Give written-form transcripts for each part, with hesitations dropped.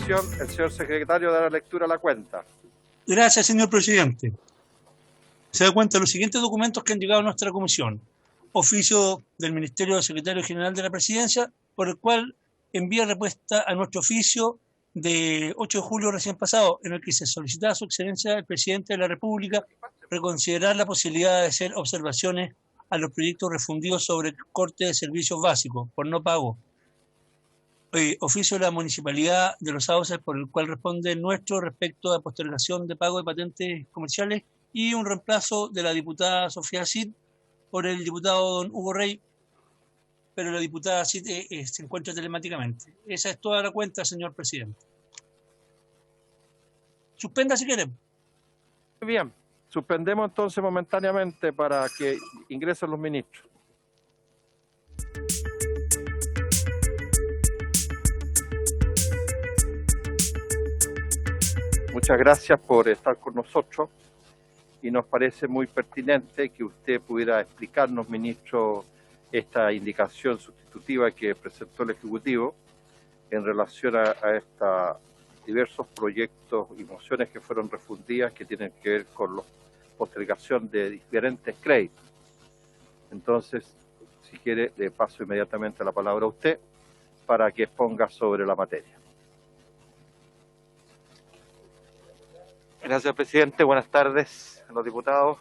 comisión, el señor secretario dará lectura a la cuenta. Gracias, señor presidente. Se da cuenta de los siguientes documentos que han llegado a nuestra comisión. Oficio del Ministerio del Secretario General de la Presidencia, por el cual envía respuesta a nuestro oficio de 8 de julio recién pasado, en el que se solicitaba a su excelencia el presidente de la República reconsiderar la posibilidad de hacer observaciones a los proyectos refundidos sobre corte de servicios básicos por no pago. Oficio de la Municipalidad de Los Sauces, por el cual responde nuestro respecto a postergación de pago de patentes comerciales, y un reemplazo de la diputada Sofía Cid por el diputado don Hugo Rey, pero la diputada Cid se encuentra telemáticamente. Esa es toda la cuenta, señor presidente. Suspenda si quiere. Muy bien, suspendemos entonces momentáneamente para que ingresen los ministros. Muchas gracias por estar con nosotros y nos parece muy pertinente que usted pudiera explicarnos, ministro, esta indicación sustitutiva que presentó el Ejecutivo en relación a estos diversos proyectos y mociones que fueron refundidas que tienen que ver con la postergación de diferentes créditos. Entonces, si quiere, le paso inmediatamente la palabra a usted para que exponga sobre la materia. Gracias, presidente. Buenas tardes a los diputados.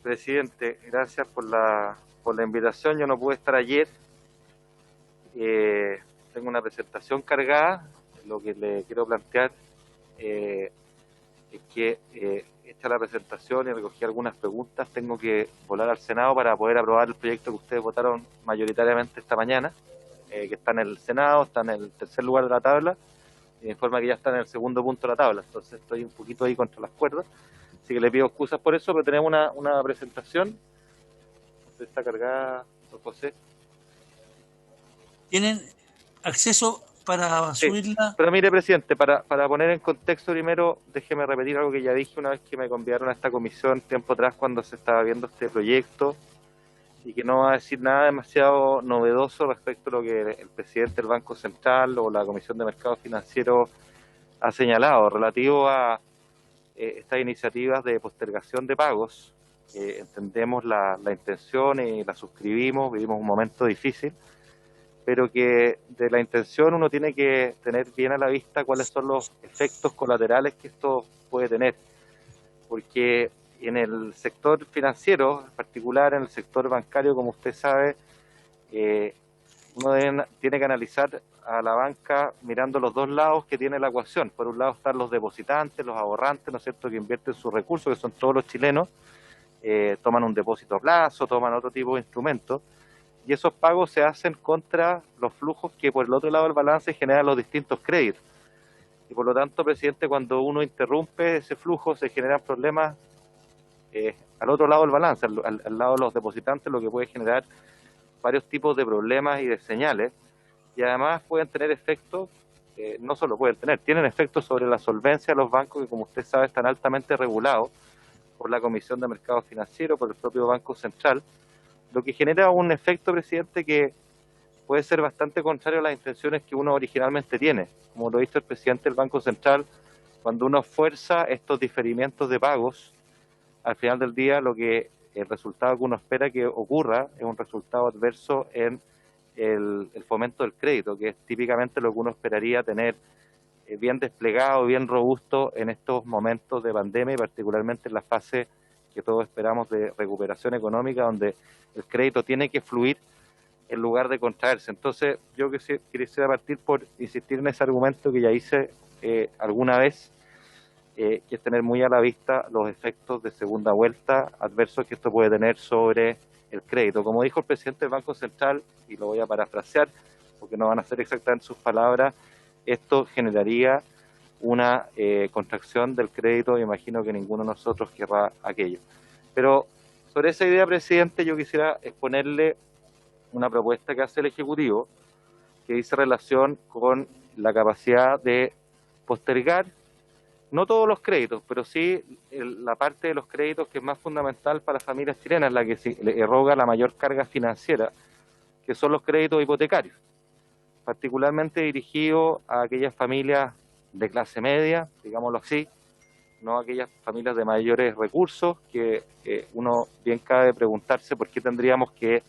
Presidente, gracias por la invitación. Yo no pude estar ayer. Tengo una presentación cargada. Lo que le quiero plantear es que hecha la presentación y recogí algunas preguntas, tengo que volar al Senado para poder aprobar el proyecto que ustedes votaron mayoritariamente esta mañana, que está en el Senado, está en el tercer lugar de la tabla, y me informa que ya está en el segundo punto de la tabla, entonces estoy un poquito ahí contra las cuerdas, así que le pido excusas por eso, pero tenemos una presentación. Está cargada, don José. ¿Tienen acceso para subirla? Pero mire, presidente, para poner en contexto primero, déjeme repetir algo que ya dije una vez que me convidaron a esta comisión tiempo atrás cuando se estaba viendo este proyecto, y que no va a decir nada demasiado novedoso respecto a lo que el presidente del Banco Central o la Comisión de Mercados Financieros ha señalado relativo a estas iniciativas de postergación de pagos. Entendemos la intención y la suscribimos, vivimos un momento difícil, pero que de la intención uno tiene que tener bien a la vista cuáles son los efectos colaterales que esto puede tener, porque en el sector financiero, en particular en el sector bancario, como usted sabe, uno tiene que analizar a la banca mirando los dos lados que tiene la ecuación. Por un lado están los depositantes, los ahorrantes, ¿no es cierto?, que invierten sus recursos, que son todos los chilenos, toman un depósito a plazo, toman otro tipo de instrumentos, y esos pagos se hacen contra los flujos que por el otro lado del balance generan los distintos créditos. Y por lo tanto, presidente, cuando uno interrumpe ese flujo se generan problemas al otro lado del balance, al lado de los depositantes, lo que puede generar varios tipos de problemas y de señales, y además pueden tener efectos, no solo tienen efectos sobre la solvencia de los bancos, que como usted sabe están altamente regulados por la Comisión de Mercados Financieros, por el propio Banco Central, lo que genera un efecto, presidente, que puede ser bastante contrario a las intenciones que uno originalmente tiene. Como lo ha dicho el presidente del Banco Central, cuando uno fuerza estos diferimientos de pagos, al final del día el resultado que uno espera que ocurra es un resultado adverso en el fomento del crédito, que es típicamente lo que uno esperaría tener bien desplegado, bien robusto en estos momentos de pandemia y particularmente en la fase que todos esperamos de recuperación económica, donde el crédito tiene que fluir en lugar de contraerse. Entonces, yo quisiera partir por insistir en ese argumento que ya hice alguna vez, que es tener muy a la vista los efectos de segunda vuelta adversos que esto puede tener sobre el crédito. Como dijo el presidente del Banco Central, y lo voy a parafrasear, porque no van a ser exactamente sus palabras, esto generaría una contracción del crédito, y imagino que ninguno de nosotros querrá aquello. Pero sobre esa idea, presidente, yo quisiera exponerle una propuesta que hace el Ejecutivo, que dice relación con la capacidad de postergar, no todos los créditos, pero sí la parte de los créditos que es más fundamental para las familias chilenas, la que se le eroga la mayor carga financiera, que son los créditos hipotecarios. particularmente dirigido a aquellas familias de clase media, digámoslo así, no a aquellas familias de mayores recursos, que uno bien cabe preguntarse por qué tendríamos que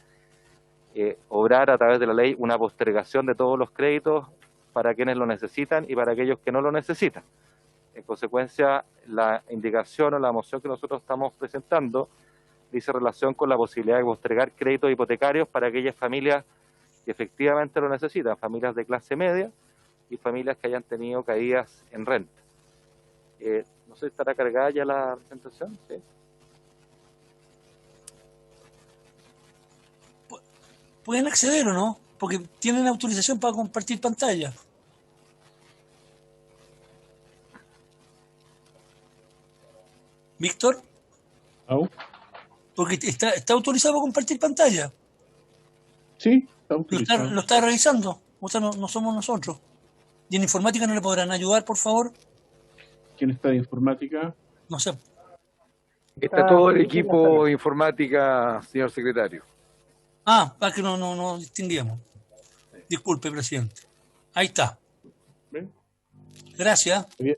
obrar a través de la ley una postergación de todos los créditos para quienes lo necesitan y para aquellos que no lo necesitan. En consecuencia, la indicación o la moción que nosotros estamos presentando dice relación con la posibilidad de postergar créditos hipotecarios para aquellas familias que efectivamente lo necesitan, familias de clase media y familias que hayan tenido caídas en renta. No sé, ¿estará cargada ya la presentación? ¿Sí? ¿Pueden acceder o no? Porque tienen autorización para compartir pantalla. Víctor, ¿Au? porque está autorizado para compartir pantalla. Sí, está autorizado. Lo está revisando. O sea, no somos nosotros. ¿Y en informática no le podrán ayudar, por favor? ¿Quién está de informática? No sé. Está todo el equipo de informática, señor secretario. Ah, para que no distinguíamos. Disculpe, presidente. Ahí está. ¿Ven? Gracias. Bien.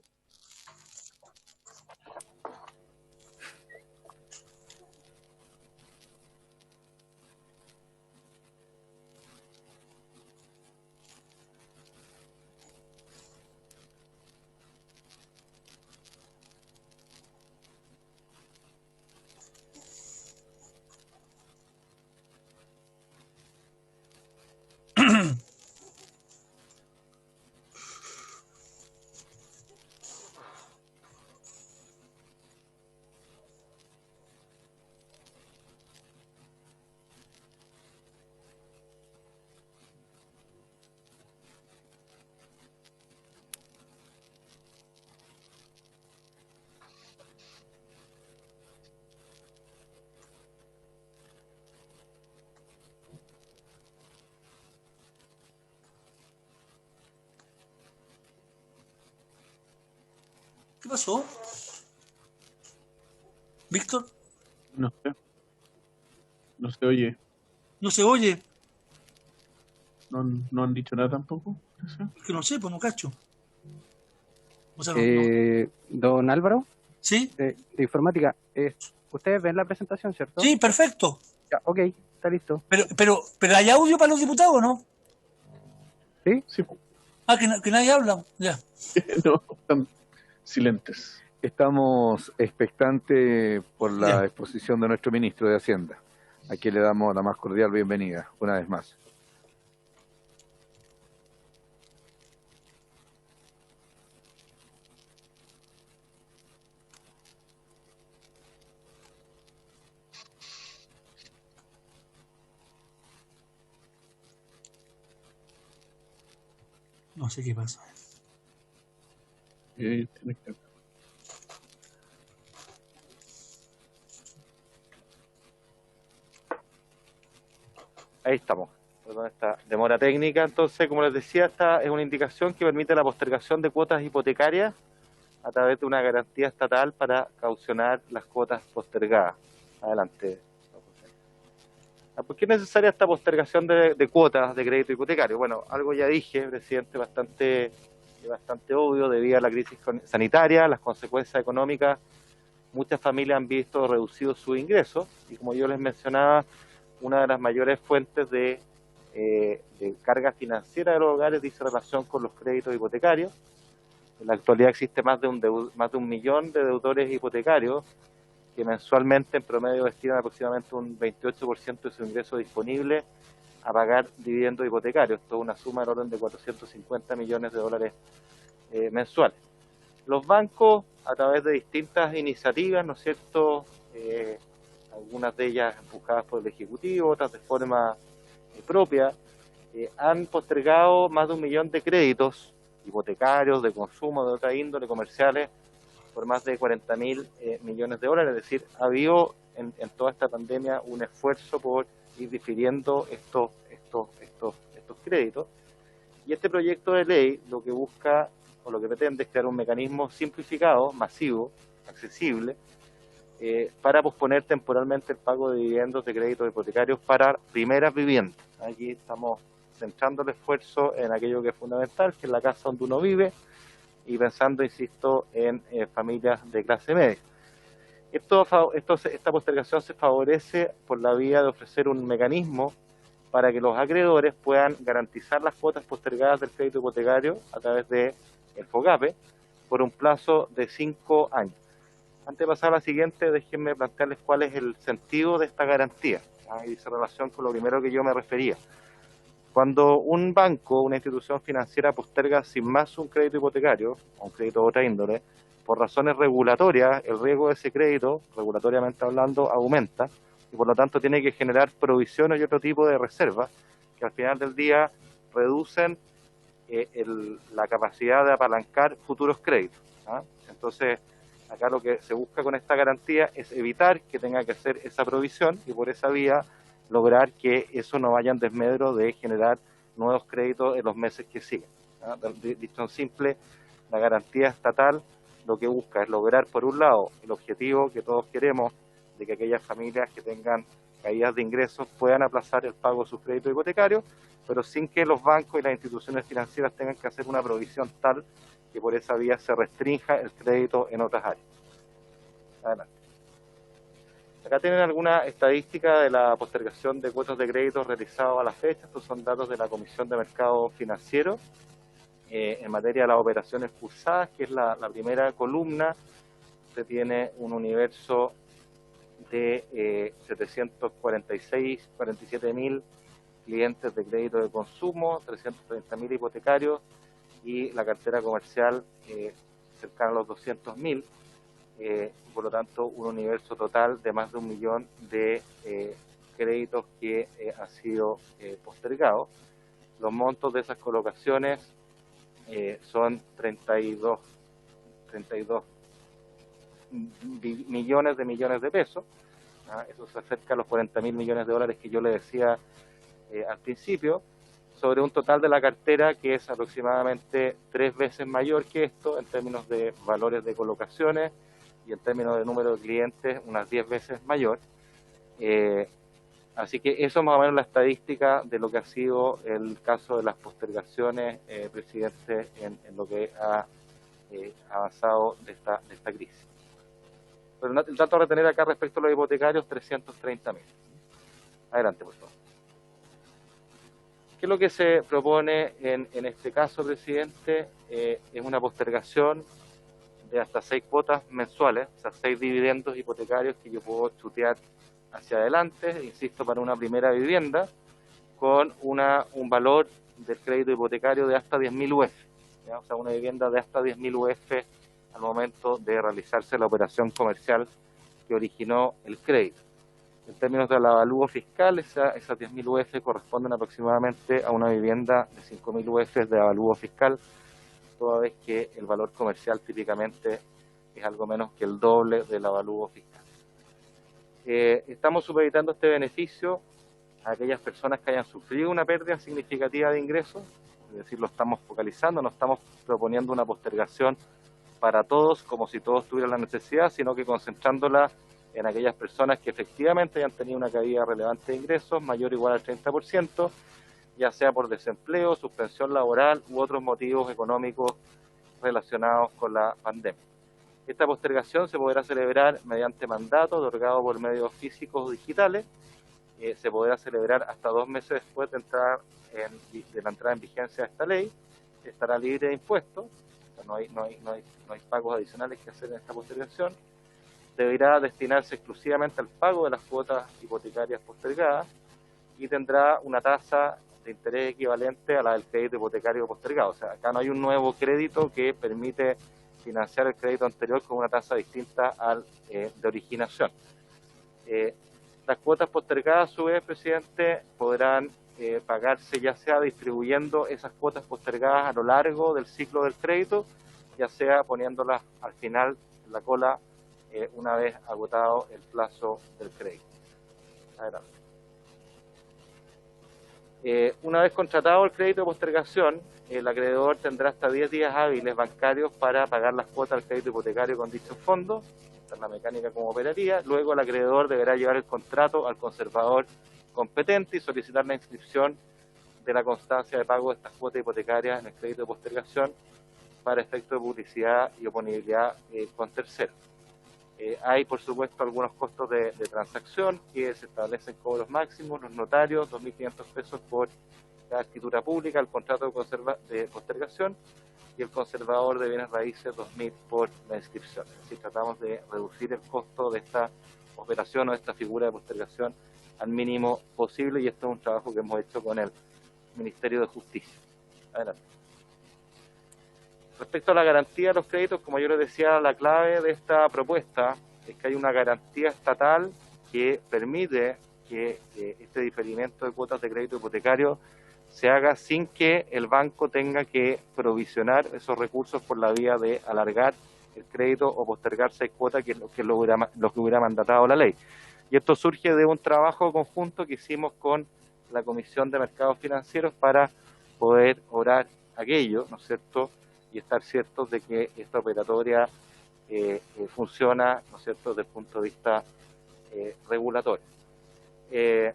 ¿Qué pasó? ¿Víctor? No sé. No se oye. ¿No se oye? No han dicho nada tampoco. Es que no sé, pues no cacho. O sea, Don Álvaro, ¿Sí? de informática, ustedes ven la presentación, ¿cierto? Sí, perfecto. Ya, ok, está listo. Pero ¿hay audio para los diputados o no? ¿Sí? Sí. Ah, que nadie habla. Ya. No, están silentes. Estamos expectantes por la Ya. exposición de nuestro ministro de Hacienda, a quien le damos la más cordial bienvenida, una vez más. No sé qué pasa. Tiene que... Ahí estamos. Perdón esta demora técnica. Entonces, como les decía, esta es una indicación que permite la postergación de cuotas hipotecarias a través de una garantía estatal para caucionar las cuotas postergadas. Adelante. ¿Por qué es necesaria esta postergación de cuotas de crédito hipotecario? Bueno, algo ya dije, presidente, bastante obvio, debido a la crisis sanitaria, las consecuencias económicas. Muchas familias han visto reducidos sus ingresos y, como yo les mencionaba, una de las mayores fuentes de carga financiera de los hogares dice relación con los créditos hipotecarios. En la actualidad existe más de un millón de deudores hipotecarios que mensualmente en promedio destinan aproximadamente un 28% de su ingreso disponible a pagar dividendos hipotecarios. Esto es una suma del orden de 450 millones de dólares mensuales. Los bancos, a través de distintas iniciativas, ¿no es cierto?, algunas de ellas empujadas por el Ejecutivo, otras de forma propia, han postergado más de 1 millón de créditos hipotecarios, de consumo, de otra índole, comerciales, por más de 40.000 millones de dólares. Es decir, ha habido en toda esta pandemia un esfuerzo por ir difiriendo estos créditos. Y este proyecto de ley lo que busca o lo que pretende es crear un mecanismo simplificado, masivo, accesible, para posponer temporalmente el pago de dividendos de créditos hipotecarios para primeras viviendas. Aquí estamos centrando el esfuerzo en aquello que es fundamental, que es la casa donde uno vive, y pensando, insisto, en familias de clase media. Esta postergación se favorece por la vía de ofrecer un mecanismo para que los acreedores puedan garantizar las cuotas postergadas del crédito hipotecario a través del FOGAPE por un plazo de 5 años. Antes de pasar a la siguiente, déjenme plantearles cuál es el sentido de esta garantía, y dice relación con lo primero que yo me refería. Cuando un banco, una institución financiera posterga sin más un crédito hipotecario, o un crédito de otra índole, por razones regulatorias, el riesgo de ese crédito, regulatoriamente hablando, aumenta, y por lo tanto tiene que generar provisiones y otro tipo de reservas que al final del día reducen la capacidad de apalancar futuros créditos. Entonces, acá lo que se busca con esta garantía es evitar que tenga que hacer esa provisión y por esa vía lograr que eso no vaya en desmedro de generar nuevos créditos en los meses que siguen. Dicho en simple, la garantía estatal lo que busca es lograr, por un lado, el objetivo que todos queremos de que aquellas familias que tengan caídas de ingresos puedan aplazar el pago de sus créditos hipotecarios, pero sin que los bancos y las instituciones financieras tengan que hacer una provisión tal que por esa vía se restrinja el crédito en otras áreas. Adelante. Acá tienen alguna estadística de la postergación de cuotas de crédito realizados a la fecha. Estos son datos de la Comisión de Mercado Financiero en materia de las operaciones cursadas, que es la primera columna. Usted tiene un universo de 747.000 clientes de crédito de consumo, 330.000 hipotecarios y la cartera comercial cercana a los 200.000. Por lo tanto, un universo total de más de 1 millón de créditos que han sido postergados. Los montos de esas colocaciones son 32 millones de pesos. Eso se acerca a los 40.000 millones de dólares que yo le decía al principio, sobre un total de la cartera que es aproximadamente 3 veces mayor que esto en términos de valores de colocaciones y en términos de número de clientes unas 10 veces mayor. Así que eso es más o menos la estadística de lo que ha sido el caso de las postergaciones, presidente, en lo que ha avanzado de esta crisis. Pero el dato a retener acá respecto a los hipotecarios, 330.000. Adelante, por favor. ¿Qué es lo que se propone en este caso, presidente? Es una postergación de hasta 6 cuotas mensuales, o sea, 6 dividendos hipotecarios que yo puedo chutear hacia adelante, insisto, para una primera vivienda, con un valor del crédito hipotecario de hasta 10.000 UF, ¿ya? O sea, una vivienda de hasta 10.000 UF al momento de realizarse la operación comercial que originó el crédito. En términos del avalúo fiscal, esas 10.000 UF corresponden aproximadamente a una vivienda de 5.000 UF de avalúo fiscal, toda vez que el valor comercial típicamente es algo menos que el doble del avalúo fiscal. Estamos supeditando este beneficio a aquellas personas que hayan sufrido una pérdida significativa de ingresos, es decir, lo estamos focalizando, no estamos proponiendo una postergación para todos como si todos tuvieran la necesidad, sino que concentrándola en aquellas personas que efectivamente hayan tenido una caída relevante de ingresos mayor o igual al 30%, ya sea por desempleo, suspensión laboral u otros motivos económicos relacionados con la pandemia. Esta postergación se podrá celebrar mediante mandato otorgado por medios físicos o digitales. Se podrá celebrar hasta 2 meses después de la entrada en vigencia de esta ley. Estará libre de impuestos. O sea, no hay pagos adicionales que hacer en esta postergación. Deberá destinarse exclusivamente al pago de las cuotas hipotecarias postergadas y tendrá una tasa de interés equivalente a la del crédito hipotecario postergado. O sea, acá no hay un nuevo crédito que permite financiar el crédito anterior con una tasa distinta al de originación. Las cuotas postergadas, a su vez, presidente, podrán pagarse ya sea distribuyendo esas cuotas postergadas a lo largo del ciclo del crédito, ya sea poniéndolas al final en la cola una vez agotado el plazo del crédito. Adelante. Una vez contratado el crédito de postergación, el acreedor tendrá hasta 10 días hábiles bancarios para pagar las cuotas del crédito hipotecario con dichos fondos. Esta es la mecánica como operaría. Luego el acreedor deberá llevar el contrato al conservador competente y solicitar la inscripción de la constancia de pago de estas cuotas hipotecarias en el crédito de postergación para efectos de publicidad y oponibilidad con terceros. Hay, por supuesto, algunos costos de transacción que se establecen cobros máximos, los notarios, 2.500 pesos por la escritura pública, el contrato de postergación, y el conservador de bienes raíces 2.000 por la inscripción. Es decir, tratamos de reducir el costo de esta operación o de esta figura de postergación al mínimo posible, y esto es un trabajo que hemos hecho con el Ministerio de Justicia. Adelante. Respecto a la garantía de los créditos, como yo les decía, la clave de esta propuesta es que hay una garantía estatal que permite que este diferimiento de cuotas de crédito hipotecario se haga sin que el banco tenga que provisionar esos recursos por la vía de alargar el crédito o postergar 6 cuotas, que es lo que hubiera mandatado la ley. Y esto surge de un trabajo conjunto que hicimos con la Comisión de Mercados Financieros para poder orar aquello, ¿no es cierto?, y estar ciertos de que esta operatoria funciona, ¿no es cierto?, desde el punto de vista regulatorio. El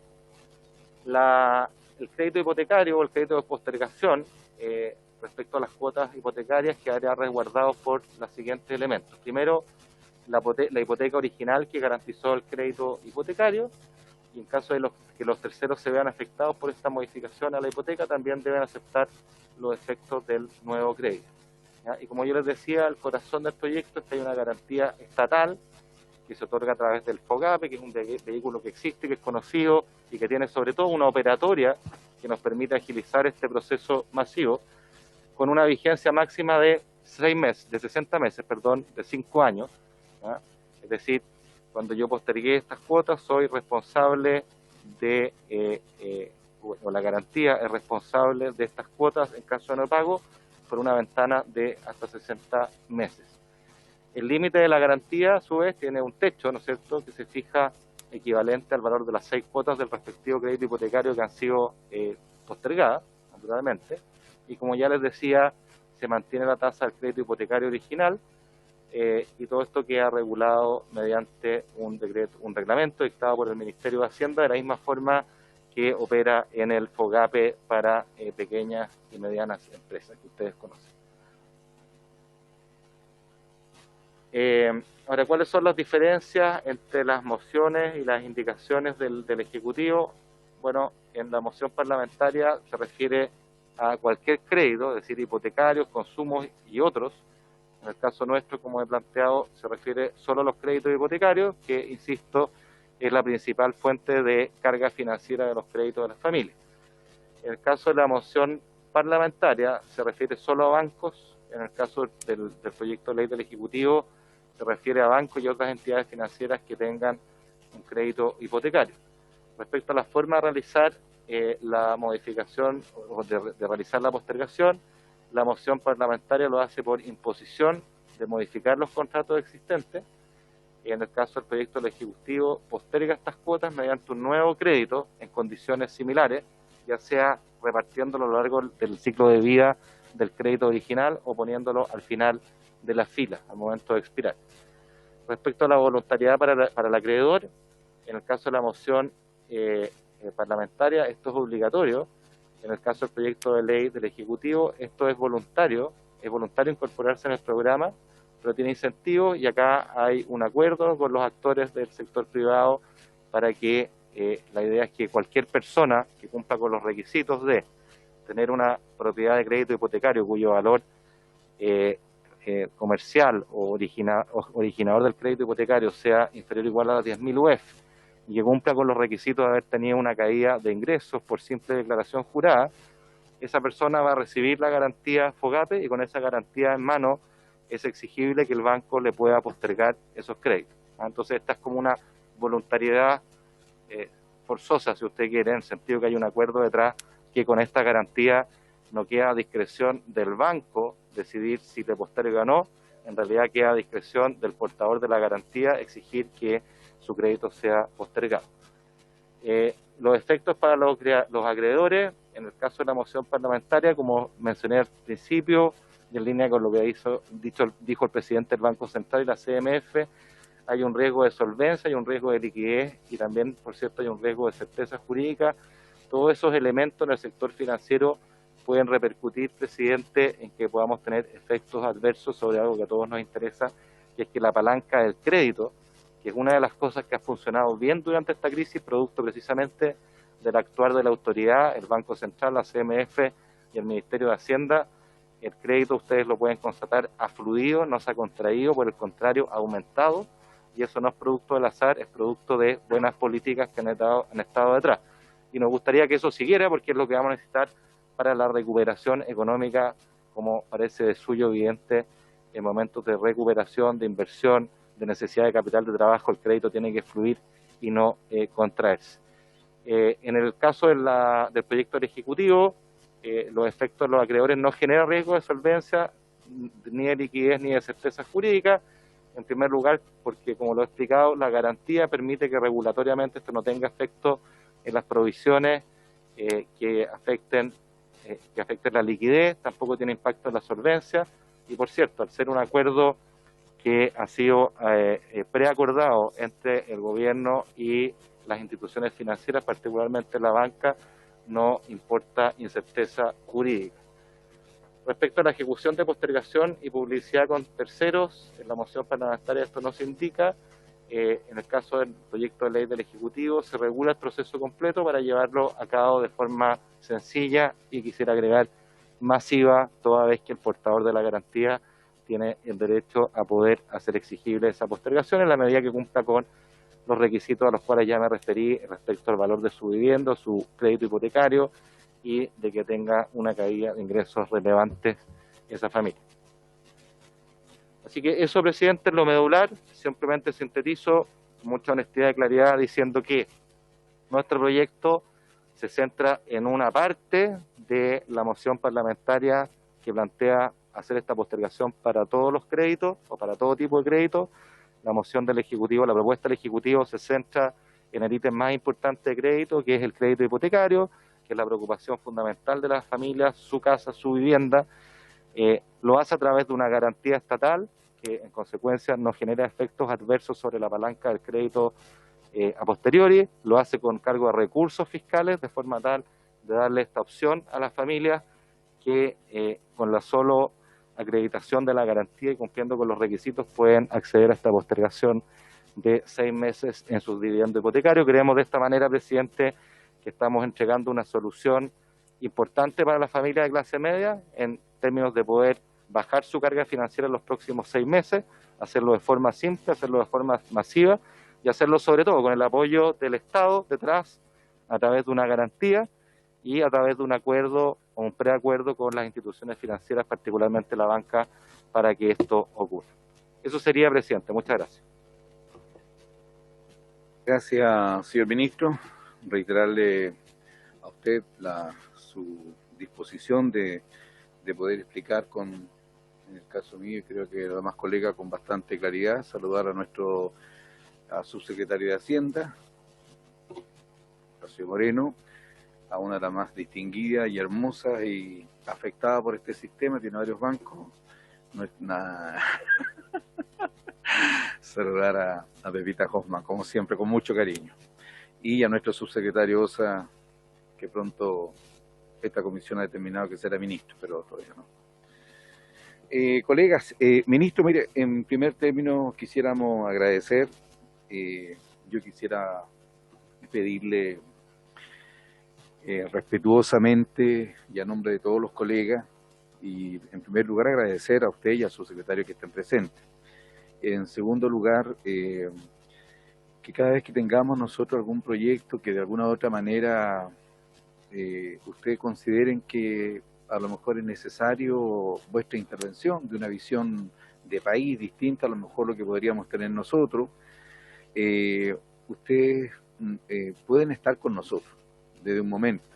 crédito hipotecario o el crédito de postergación respecto a las cuotas hipotecarias quedaría resguardado por los siguientes elementos. Primero, la hipoteca original que garantizó el crédito hipotecario, y en caso de que los terceros se vean afectados por esta modificación a la hipoteca, también deben aceptar los efectos del nuevo crédito. ¿Ya? Y como yo les decía, el corazón del proyecto es que hay una garantía estatal que se otorga a través del FOGAPE, que es un vehículo que existe, que es conocido y que tiene sobre todo una operatoria que nos permite agilizar este proceso masivo, con una vigencia máxima de 60 meses, de 5 años. ¿Ya? Es decir, cuando yo postergué estas cuotas, soy responsable de, o la garantía es responsable de estas cuotas en caso de no pago por una ventana de hasta 60 meses. El límite de la garantía, a su vez, tiene un techo, ¿no es cierto?, que se fija equivalente al valor de las 6 cuotas del respectivo crédito hipotecario que han sido postergadas, naturalmente, y como ya les decía, se mantiene la tasa del crédito hipotecario original, y todo esto queda regulado mediante un reglamento dictado por el Ministerio de Hacienda, de la misma forma que opera en el FOGAPE para pequeñas y medianas empresas que ustedes conocen. Ahora, ¿cuáles son las diferencias entre las mociones y las indicaciones del Ejecutivo? Bueno, en la moción parlamentaria se refiere a cualquier crédito, es decir, hipotecarios, consumos y otros. En el caso nuestro, como he planteado, se refiere solo a los créditos hipotecarios, que, insisto, es la principal fuente de carga financiera de los créditos de las familias. En el caso de la moción parlamentaria, se refiere solo a bancos. En el caso del proyecto de ley del Ejecutivo, se refiere a bancos y otras entidades financieras que tengan un crédito hipotecario. Respecto a la forma de realizar la modificación o de realizar la postergación, la moción parlamentaria lo hace por imposición de modificar los contratos existentes. Y en el caso del proyecto del Ejecutivo, posterga estas cuotas mediante un nuevo crédito en condiciones similares, ya sea repartiéndolo a lo largo del ciclo de vida del crédito original o poniéndolo al final de la fila, al momento de expirar. Respecto a la voluntariedad para el acreedor, en el caso de la moción parlamentaria, esto es obligatorio. En el caso del proyecto de ley del Ejecutivo, esto es voluntario incorporarse en el programa, pero tiene incentivos, y acá hay un acuerdo con los actores del sector privado para que la idea es que cualquier persona que cumpla con los requisitos de tener una propiedad de crédito hipotecario cuyo valor comercial o originador del crédito hipotecario sea inferior o igual a 10.000 UF y que cumpla con los requisitos de haber tenido una caída de ingresos por simple declaración jurada, esa persona va a recibir la garantía FOGAPE, y con esa garantía en mano es exigible que el banco le pueda postergar esos créditos. Entonces esta es como una voluntariedad forzosa, si usted quiere, en el sentido que hay un acuerdo detrás que con esta garantía no queda a discreción del banco decidir si le posterga o no, en realidad queda a discreción del portador de la garantía exigir que su crédito sea postergado. Los efectos para los acreedores, en el caso de la moción parlamentaria, como mencioné al principio, y en línea con lo que dijo el presidente del Banco Central y la CMF, hay un riesgo de solvencia, hay un riesgo de liquidez y también, por cierto, hay un riesgo de certeza jurídica Todos esos elementos en el sector financiero pueden repercutir, presidente, en que podamos tener efectos adversos sobre algo que a todos nos interesa, que es que la palanca del crédito, que es una de las cosas que ha funcionado bien durante esta crisis, producto precisamente del actuar de la autoridad, el Banco Central, la CMF y el Ministerio de Hacienda. El crédito, ustedes lo pueden constatar, ha fluido, no se ha contraído, por el contrario, ha aumentado, y eso no es producto del azar, es producto de buenas políticas que han estado detrás. Y nos gustaría que eso siguiera, porque es lo que vamos a necesitar para la recuperación económica, como parece de suyo evidente, en momentos de recuperación, de inversión, de necesidad de capital de trabajo, el crédito tiene que fluir y no contraerse. En el caso del proyecto del Ejecutivo, los efectos de los acreedores no generan riesgo de solvencia, ni de liquidez, ni de certeza jurídica. En primer lugar, porque, como lo he explicado, la garantía permite que regulatoriamente esto no tenga efecto en las provisiones que afecten la liquidez, tampoco tiene impacto en la solvencia, y por cierto, al ser un acuerdo que ha sido preacordado entre el gobierno y las instituciones financieras, particularmente la banca, no importa incerteza jurídica. Respecto a la ejecución de postergación y publicidad con terceros, en la moción parlamentaria esto no se indica. En el caso del proyecto de ley del Ejecutivo se regula el proceso completo para llevarlo a cabo de forma sencilla y, quisiera agregar, masiva, toda vez que el portador de la garantía tiene el derecho a poder hacer exigible esa postergación en la medida que cumpla con los requisitos a los cuales ya me referí respecto al valor de su vivienda, su crédito hipotecario, y de que tenga una caída de ingresos relevantes esa familia. Así que eso, presidente, es lo medular. Simplemente sintetizo con mucha honestidad y claridad diciendo que nuestro proyecto se centra en una parte de la moción parlamentaria que plantea hacer esta postergación para todos los créditos o para todo tipo de créditos. La moción del Ejecutivo, la propuesta del Ejecutivo se centra en el ítem más importante de crédito, que es el crédito hipotecario, que es la preocupación fundamental de las familias, su casa, su vivienda. Lo hace a través de una garantía estatal, que en consecuencia no genera efectos adversos sobre la palanca del crédito a posteriori, lo hace con cargo de recursos fiscales, de forma tal de darle esta opción a las familias que con la solo acreditación de la garantía y cumpliendo con los requisitos pueden acceder a esta postergación de 6 meses en sus dividendos hipotecarios. Creemos de esta manera, presidente, que estamos entregando una solución importante para las familias de clase media en términos de poder bajar su carga financiera en los próximos 6 meses, hacerlo de forma simple, hacerlo de forma masiva y hacerlo sobre todo con el apoyo del Estado detrás, a través de una garantía y a través de un acuerdo o un preacuerdo con las instituciones financieras, particularmente la banca, para que esto ocurra. Eso sería, presidente. Muchas gracias. Gracias, señor ministro. Reiterarle a usted su disposición de poder explicar en el caso mío, y creo que los demás colegas, con bastante claridad. Saludar a nuestro subsecretario de Hacienda, José Moreno, a una de las más distinguidas y hermosas y afectada por este sistema, tiene varios bancos. No es nada. Saludar a Pepita Hoffman, como siempre, con mucho cariño. Y a nuestro subsecretario Osa, que pronto esta comisión ha determinado que será ministro, pero todavía no. Colegas, ministro, mire, en primer término quisiéramos agradecer, yo quisiera pedirle respetuosamente y a nombre de todos los colegas, y en primer lugar agradecer a usted y a su secretario que estén presentes. En segundo lugar, que cada vez que tengamos nosotros algún proyecto que de alguna u otra manera ustedes consideren que a lo mejor es necesario vuestra intervención de una visión de país distinta a lo mejor lo que podríamos tener nosotros, ustedes pueden estar con nosotros desde un momento.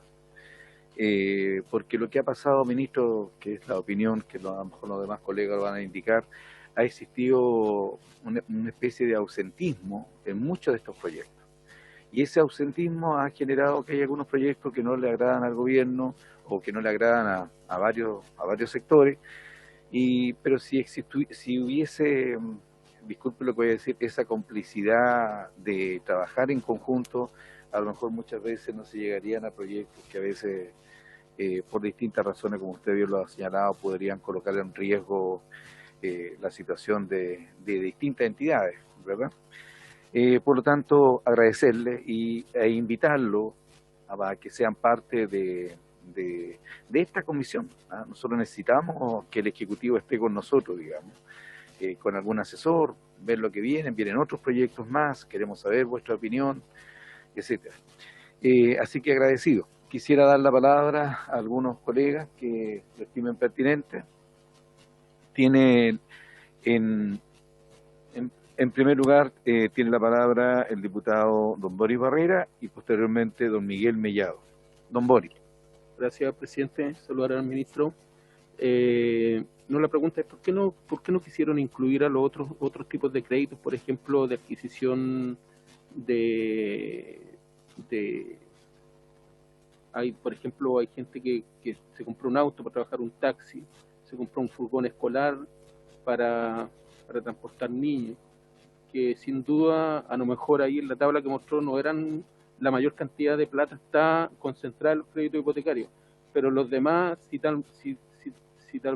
Porque lo que ha pasado, ministro, que es la opinión que a lo mejor los demás colegas lo van a indicar, ha existido una especie de ausentismo en muchos de estos proyectos. Y ese ausentismo ha generado que hay algunos proyectos que no le agradan al gobierno o que no le agradan a varios sectores. Pero si hubiese, disculpe lo que voy a decir, esa complicidad de trabajar en conjunto, a lo mejor muchas veces no se llegarían a proyectos que a veces, por distintas razones, como usted bien lo ha señalado, podrían colocar en riesgo la situación de distintas entidades, ¿verdad? Por lo tanto, agradecerle e invitarlo a que sean parte de esta comisión, ¿ah? Nosotros necesitamos que el Ejecutivo esté con nosotros, digamos, con algún asesor, ver lo que vienen otros proyectos más, queremos saber vuestra opinión, etcétera. Así que agradecido. Quisiera dar la palabra a algunos colegas que lo estimen pertinente. Tiene en primer lugar, tiene la palabra el diputado don Boris Barrera y posteriormente don Miguel Mellado. Don Boris. Gracias, presidente. Saludar al ministro. No, la pregunta es ¿por qué no quisieron incluir a los otros tipos de créditos, por ejemplo, de adquisición por ejemplo, hay gente que se compró un auto para trabajar, un taxi, se compró un furgón escolar para transportar niños, que sin duda, a lo mejor ahí en la tabla que mostró no eran la mayor cantidad de plata está concentrada en los créditos hipotecarios, pero los demás, si tal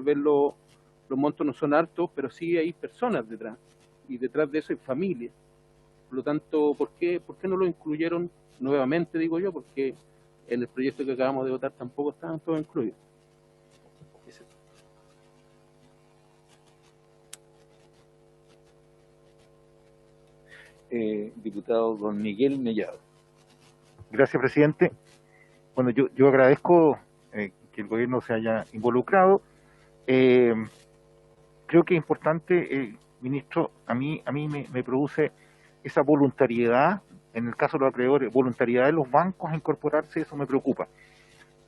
vez los montos no son altos, pero sí hay personas detrás, y detrás de eso hay familias. Por lo tanto, ¿por qué no lo incluyeron nuevamente, digo yo? Porque en el proyecto que acabamos de votar tampoco estaban todos incluidos. Diputado don Miguel Mellado. Gracias, presidente. Bueno, yo agradezco que el gobierno se haya involucrado. Creo que es importante, ministro, a mí me produce esa voluntariedad, en el caso de los acreedores, voluntariedad de los bancos a incorporarse, eso me preocupa.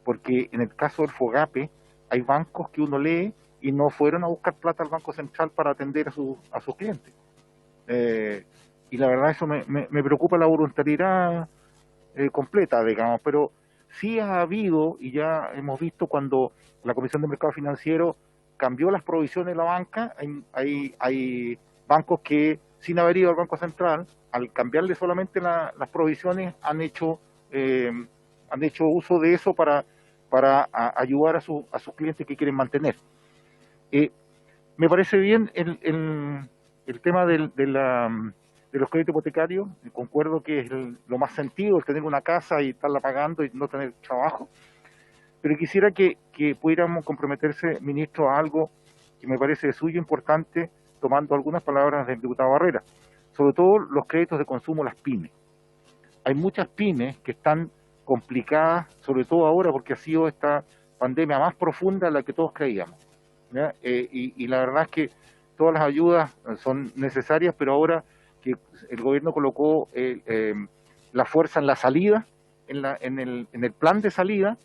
Porque en el caso del FOGAPE hay bancos que uno lee y no fueron a buscar plata al Banco Central para atender a sus clientes. Y la verdad eso me preocupa, la voluntariedad completa, digamos, pero sí ha habido, y ya hemos visto cuando la Comisión de Mercado Financiero cambió las provisiones de la banca, hay bancos que, sin haber ido al Banco Central, al cambiarle solamente las provisiones, han hecho uso de eso para ayudar a sus clientes que quieren mantener. Me parece bien el tema de los créditos hipotecarios, concuerdo que es lo más sentido, el tener una casa y estarla pagando y no tener trabajo, pero quisiera que pudiéramos comprometerse, ministro, a algo que me parece de suyo importante, tomando algunas palabras del diputado Barrera, sobre todo los créditos de consumo, las pymes. Hay muchas pymes que están complicadas, sobre todo ahora porque ha sido esta pandemia más profunda de la que todos creíamos, ¿ya? Y la verdad es que todas las ayudas son necesarias, pero ahora que el gobierno colocó la fuerza en la salida, en el plan de salida,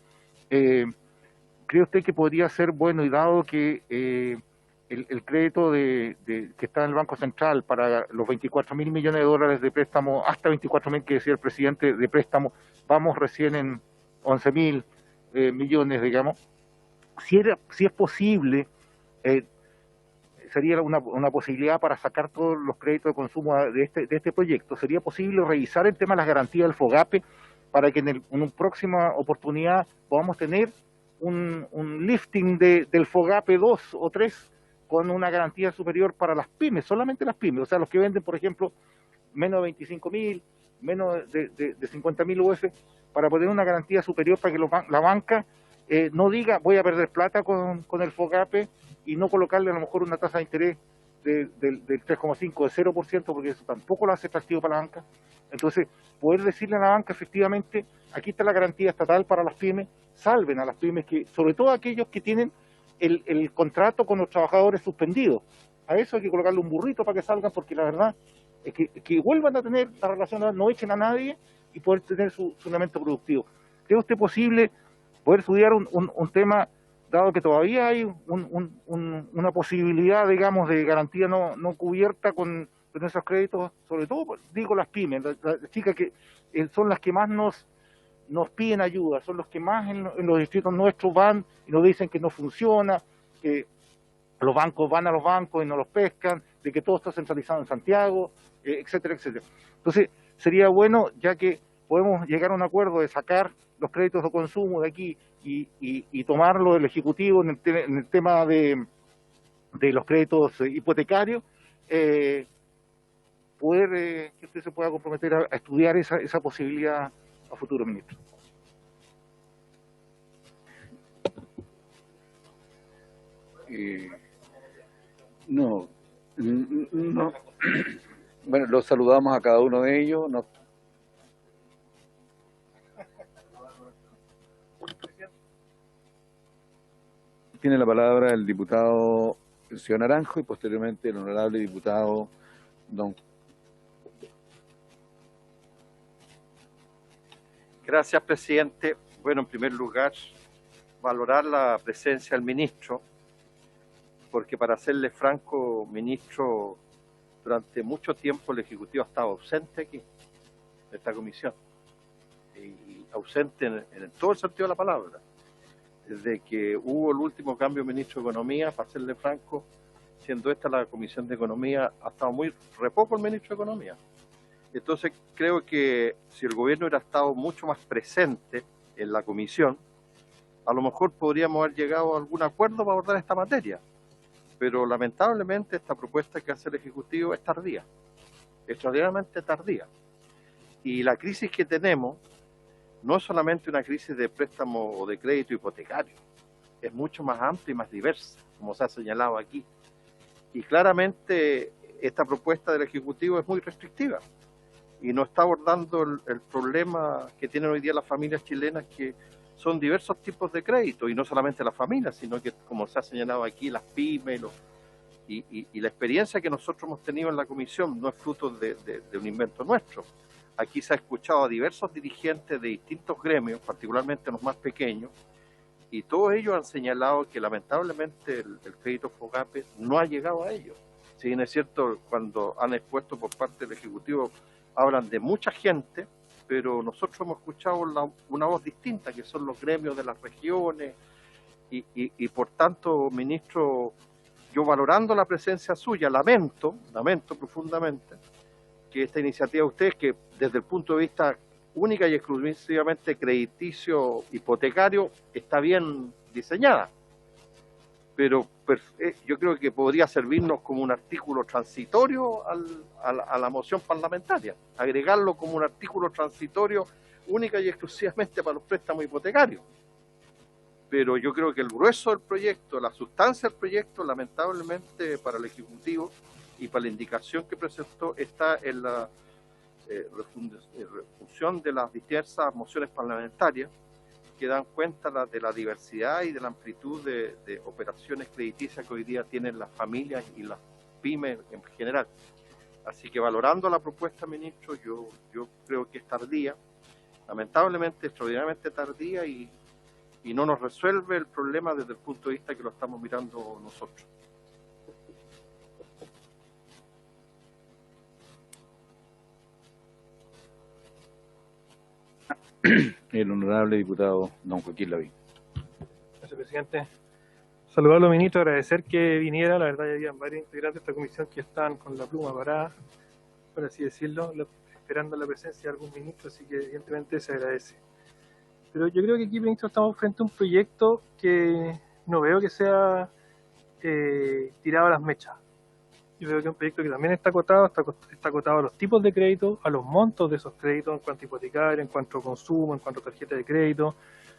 ¿cree usted que podría ser bueno, y dado que el crédito que está en el Banco Central para los 24.000 millones de dólares de préstamo, hasta 24.000 que decía el presidente de préstamo, vamos recién en 11.000 millones, digamos, si es posible, sería una posibilidad para sacar todos los créditos de consumo de este proyecto, sería posible revisar el tema de las garantías del FOGAPE para que en una próxima oportunidad podamos tener un lifting del FOGAPE 2 o 3 con una garantía superior para las pymes, solamente las pymes, o sea, los que venden, por ejemplo, menos de 25.000, menos de 50.000 UF, para poner una garantía superior para que la banca no diga voy a perder plata con el FOGAPE y no colocarle a lo mejor una tasa de interés del 3,5, de 0%, porque eso tampoco lo hace atractivo para la banca. Entonces, poder decirle a la banca, efectivamente, aquí está la garantía estatal para las pymes, salven a las pymes, que sobre todo aquellos que tienen el contrato con los trabajadores suspendidos. A eso hay que colocarle un burrito para que salgan, porque la verdad es que vuelvan a tener la relación, no echen a nadie y poder tener su elemento productivo. ¿Cree usted posible poder estudiar un tema, dado que todavía hay una posibilidad, digamos, de garantía no cubierta con esos créditos, sobre todo, digo, las pymes, las chicas que son las que más nos piden ayuda, son los que más en los distritos nuestros van y nos dicen que no funciona, que los bancos van a los bancos y no los pescan, de que todo está centralizado en Santiago, etcétera, etcétera. Entonces, sería bueno, ya que podemos llegar a un acuerdo de sacar los créditos de consumo de aquí y tomarlo del Ejecutivo en el tema de los créditos hipotecarios, poder que usted se pueda comprometer a estudiar esa posibilidad a futuro, ministro. No. Bueno, los saludamos a cada uno de ellos. Tiene la palabra el diputado el señor Naranjo y posteriormente el honorable diputado don. Gracias, presidente. Bueno, en primer lugar, valorar la presencia del ministro, porque para serle franco, ministro, durante mucho tiempo el Ejecutivo ha estado ausente aquí, en esta comisión, y ausente en todo el sentido de la palabra. Desde que hubo el último cambio de ministro de Economía, para serle franco, siendo esta la Comisión de Economía, ha estado muy poco el ministro de Economía. Entonces creo que si el gobierno hubiera estado mucho más presente en la comisión, a lo mejor podríamos haber llegado a algún acuerdo para abordar esta materia. Pero lamentablemente esta propuesta que hace el Ejecutivo es tardía, extraordinariamente tardía. Y la crisis que tenemos no es solamente una crisis de préstamo o de crédito hipotecario, es mucho más amplia y más diversa, como se ha señalado aquí. Y claramente esta propuesta del Ejecutivo es muy restrictiva y no está abordando el problema que tienen hoy día las familias chilenas, que son diversos tipos de créditos, y no solamente las familias, sino que, como se ha señalado aquí, las pymes, y la experiencia que nosotros hemos tenido en la comisión no es fruto de un invento nuestro. Aquí se ha escuchado a diversos dirigentes de distintos gremios, particularmente los más pequeños, y todos ellos han señalado que lamentablemente el crédito FOGAPE no ha llegado a ellos. Si bien es cierto, cuando han expuesto por parte del Ejecutivo, hablan de mucha gente, pero nosotros hemos escuchado una voz distinta, que son los gremios de las regiones, y por tanto, ministro, yo valorando la presencia suya, lamento profundamente que esta iniciativa de ustedes, que desde el punto de vista única y exclusivamente crediticio hipotecario, está bien diseñada, pero yo creo que podría servirnos como un artículo transitorio a la moción parlamentaria, agregarlo como un artículo transitorio única y exclusivamente para los préstamos hipotecarios. Pero yo creo que el grueso del proyecto, la sustancia del proyecto, lamentablemente para el Ejecutivo y para la indicación que presentó, está en la refunción de las diversas mociones parlamentarias que dan cuenta de la diversidad y de la amplitud de operaciones crediticias que hoy día tienen las familias y las pymes en general. Así que valorando la propuesta, ministro, yo creo que es tardía, lamentablemente extraordinariamente tardía, y no nos resuelve el problema desde el punto de vista que lo estamos mirando nosotros. El honorable diputado don Joaquín Lavín. Gracias, presidente. Saludarlo, ministro, agradecer que viniera. La verdad, ya habían varios integrantes de esta comisión que están con la pluma parada, por así decirlo, esperando la presencia de algún ministro, así que evidentemente se agradece. Pero yo creo que aquí, ministro, estamos frente a un proyecto que no veo que sea tirado a las mechas. Yo veo que es un proyecto que también está acotado a los tipos de crédito, a los montos de esos créditos en cuanto a hipotecario, en cuanto a consumo, en cuanto a tarjeta de crédito.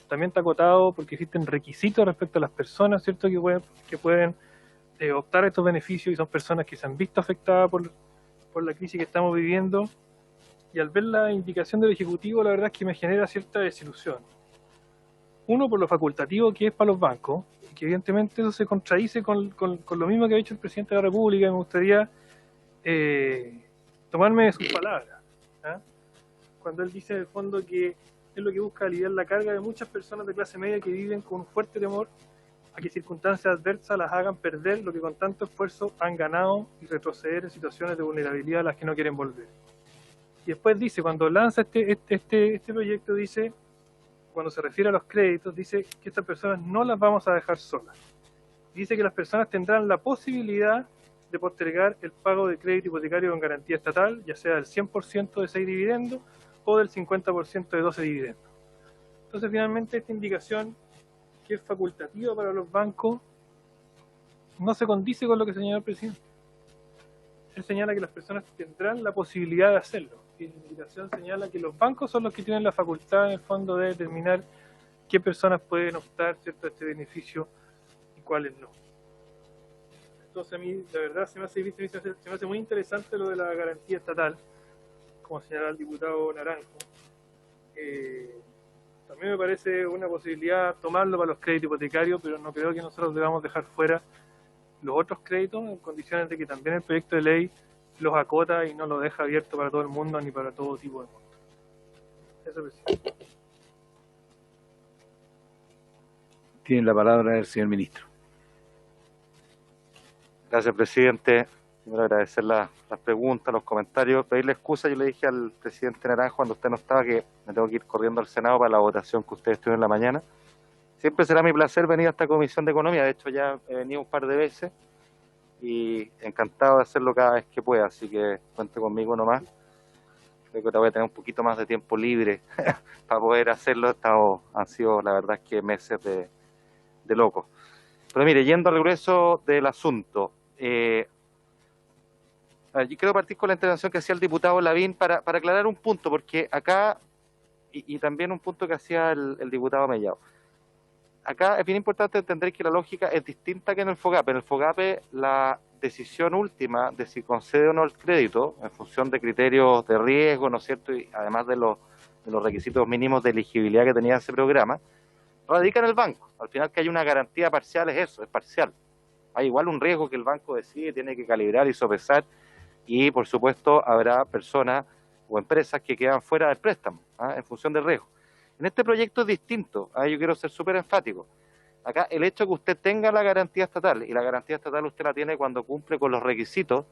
También está acotado porque existen requisitos respecto a las personas, ¿cierto?, que pueden optar a estos beneficios, y son personas que se han visto afectadas por la crisis que estamos viviendo. Y al ver la indicación del Ejecutivo, la verdad es que me genera cierta desilusión. Uno, por lo facultativo que es para los bancos, y que evidentemente eso se contradice con lo mismo que ha dicho el presidente de la República, y me gustaría tomarme de sus palabras, ¿eh? Cuando él dice en el fondo que es lo que busca aliviar la carga de muchas personas de clase media que viven con un fuerte temor a que circunstancias adversas las hagan perder lo que con tanto esfuerzo han ganado y retroceder en situaciones de vulnerabilidad a las que no quieren volver. Y después dice, cuando lanza este proyecto, dice, cuando se refiere a los créditos, dice que estas personas no las vamos a dejar solas. Dice que las personas tendrán la posibilidad de postergar el pago de crédito hipotecario con garantía estatal, ya sea del 100% de 6 dividendos o del 50% de 12 dividendos. Entonces, finalmente, esta indicación, que es facultativa para los bancos, no se condice con lo que señala el presidente. Él señala que las personas tendrán la posibilidad de hacerlo. Y la indicación señala que los bancos son los que tienen la facultad, en el fondo, de determinar qué personas pueden optar, ¿cierto?, a este beneficio y cuáles no. Entonces, a mí, la verdad, se me hace muy interesante lo de la garantía estatal, como señala el diputado Naranjo. También me parece una posibilidad tomarlo para los créditos hipotecarios, pero no creo que nosotros debamos dejar fuera los otros créditos en condiciones de que también el proyecto de ley los acota y no los deja abierto para todo el mundo ni para todo tipo de montos. Eso, presidente. Tiene la palabra el señor ministro. Gracias, presidente. Quiero agradecer las preguntas, los comentarios. Pedirle excusa, yo le dije al presidente Naranjo cuando usted no estaba que me tengo que ir corriendo al Senado para la votación que ustedes tuvieron en la mañana. Siempre será mi placer venir a esta Comisión de Economía, de hecho ya he venido un par de veces y encantado de hacerlo cada vez que pueda, así que cuente conmigo nomás. Creo que ahora voy a tener un poquito más de tiempo libre para poder hacerlo. Han sido, la verdad, es que meses de locos. Pero mire, yendo al grueso del asunto, yo quiero partir con la intervención que hacía el diputado Lavín para aclarar un punto, porque acá, y también un punto que hacía el diputado Mellado. Acá es bien importante entender que la lógica es distinta que en el FOGAPE. En el FOGAPE la decisión última de si concede o no el crédito, en función de criterios de riesgo, ¿no es cierto?, y además de los requisitos mínimos de elegibilidad que tenía ese programa, radica en el banco. Al final, que hay una garantía parcial es eso, es parcial. Hay igual un riesgo que el banco decide, tiene que calibrar y sopesar, y por supuesto habrá personas o empresas que quedan fuera del préstamo, en función del riesgo. En este proyecto es distinto, yo quiero ser súper enfático. Acá el hecho de que usted tenga la garantía estatal, y la garantía estatal usted la tiene cuando cumple con los requisitos,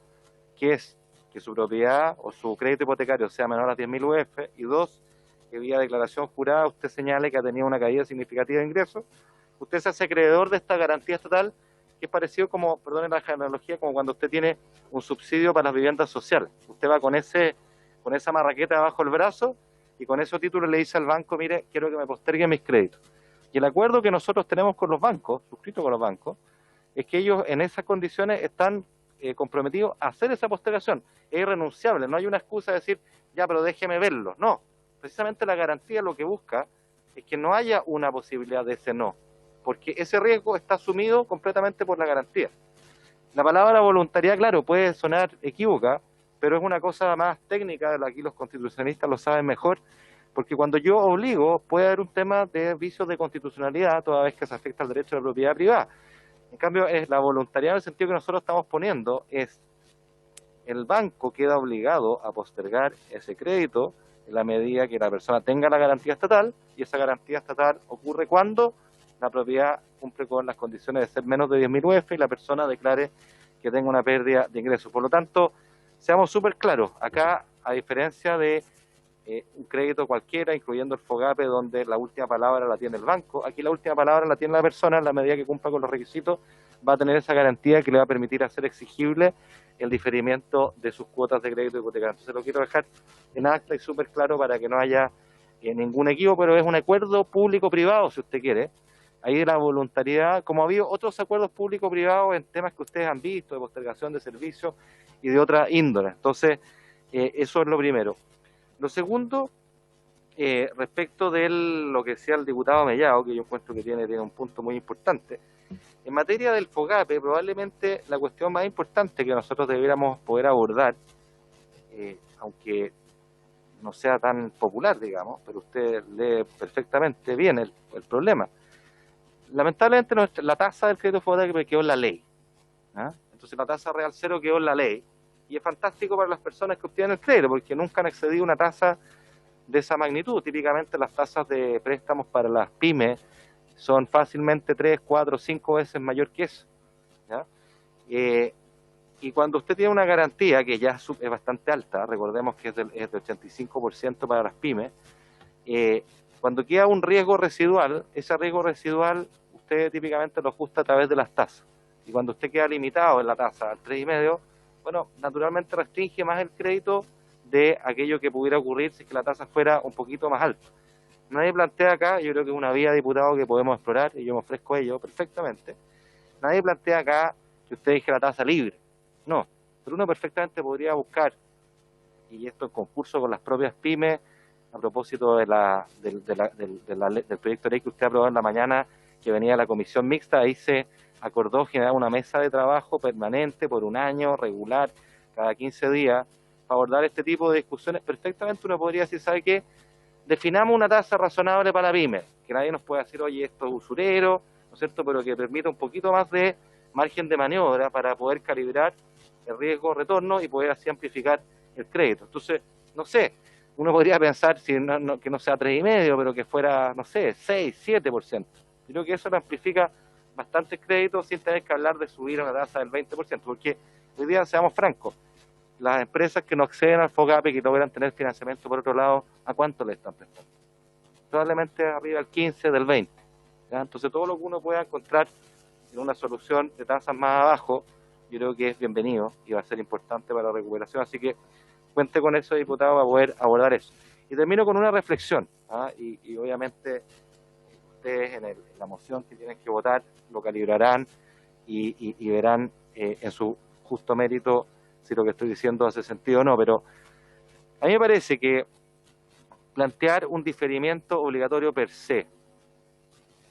que es que su propiedad o su crédito hipotecario sea menor a 10.000 UF, y dos, que vía declaración jurada usted señale que ha tenido una caída significativa de ingresos, usted se hace acreedor de esta garantía estatal, que es parecido como, perdone la analogía, como cuando usted tiene un subsidio para las viviendas sociales. Usted va con esa marraqueta bajo el brazo, y con esos títulos le dice al banco, mire, quiero que me posterguen mis créditos. Y el acuerdo que nosotros tenemos con los bancos, suscrito con los bancos, es que ellos en esas condiciones están comprometidos a hacer esa postergación. Es irrenunciable, no hay una excusa de decir, ya, pero déjeme verlo. No, precisamente la garantía lo que busca es que no haya una posibilidad de ese no, porque ese riesgo está asumido completamente por la garantía. La palabra voluntariedad, claro, puede sonar equívoca, pero es una cosa más técnica, aquí los constitucionalistas lo saben mejor, porque cuando yo obligo puede haber un tema de vicios de constitucionalidad toda vez que se afecta al derecho de la propiedad privada. En cambio, es la voluntariedad en el sentido que nosotros estamos poniendo, es el banco queda obligado a postergar ese crédito en la medida que la persona tenga la garantía estatal, y esa garantía estatal ocurre cuando la propiedad cumple con las condiciones de ser menos de 10.000 UF y la persona declare que tenga una pérdida de ingresos. Por lo tanto, seamos súper claros, acá, a diferencia de un crédito cualquiera, incluyendo el FOGAPE, donde la última palabra la tiene el banco, aquí la última palabra la tiene la persona, en la medida que cumpla con los requisitos, va a tener esa garantía que le va a permitir hacer exigible el diferimiento de sus cuotas de crédito hipotecario. Entonces lo quiero dejar en acta y súper claro para que no haya ningún equívoco, pero es un acuerdo público-privado, si usted quiere. Ahí de la voluntariedad, como ha habido otros acuerdos público-privados en temas que ustedes han visto, de postergación de servicios y de otra índole. Entonces, eso es lo primero. Lo segundo, respecto de lo que decía el diputado Mellado, que yo encuentro que tiene un punto muy importante. En materia del FOGAPE, probablemente la cuestión más importante que nosotros debiéramos poder abordar, aunque no sea tan popular, digamos, pero usted lee perfectamente bien el problema. Lamentablemente la tasa del crédito FOGAPE quedó en la ley. Entonces la tasa real cero quedó en la ley. Y es fantástico para las personas que obtienen el crédito, porque nunca han excedido una tasa de esa magnitud. Típicamente las tasas de préstamos para las pymes son fácilmente 3, 4, 5 veces mayor que eso. ¿Ya? Y cuando usted tiene una garantía que ya es bastante alta, recordemos que es de 85% para las pymes, cuando queda un riesgo residual, ese riesgo residual usted típicamente lo ajusta a través de las tasas. Y cuando usted queda limitado en la tasa al 3,5%, bueno, naturalmente restringe más el crédito de aquello que pudiera ocurrir si es que la tasa fuera un poquito más alta. Nadie plantea acá, yo creo que es una vía, diputado, que podemos explorar, y yo me ofrezco a ello perfectamente. Nadie plantea acá que usted deje la tasa libre. No, pero uno perfectamente podría buscar, y esto en concurso con las propias pymes, a propósito del proyecto de ley que usted aprobó en la mañana, que venía a la comisión mixta, ahí se acordó generar una mesa de trabajo permanente por un año, regular, cada 15 días, para abordar este tipo de discusiones. Perfectamente uno podría decir, ¿sabe qué? Definamos una tasa razonable para la pyme, que nadie nos pueda decir, oye, esto es usurero, ¿no es cierto?, pero que permita un poquito más de margen de maniobra para poder calibrar el riesgo-retorno y poder así amplificar el crédito. Entonces, no sé, uno podría pensar que no sea 3,5, pero que fuera, no sé, 6, 7%. Yo creo que eso lo amplifica bastante el crédito sin tener que hablar de subir a una tasa del 20%, porque hoy día, seamos francos, las empresas que no acceden al FOGAPE, que logran tener financiamiento por otro lado, ¿a cuánto le están prestando? Probablemente arriba del 15, del 20. ¿Ya? Entonces todo lo que uno pueda encontrar en una solución de tasas más abajo, yo creo que es bienvenido y va a ser importante para la recuperación. Así que cuente con eso, diputado, para poder abordar eso. Y termino con una reflexión, y obviamente ustedes en la moción que tienen que votar lo calibrarán y verán en su justo mérito si lo que estoy diciendo hace sentido o no, pero a mí me parece que plantear un diferimiento obligatorio per se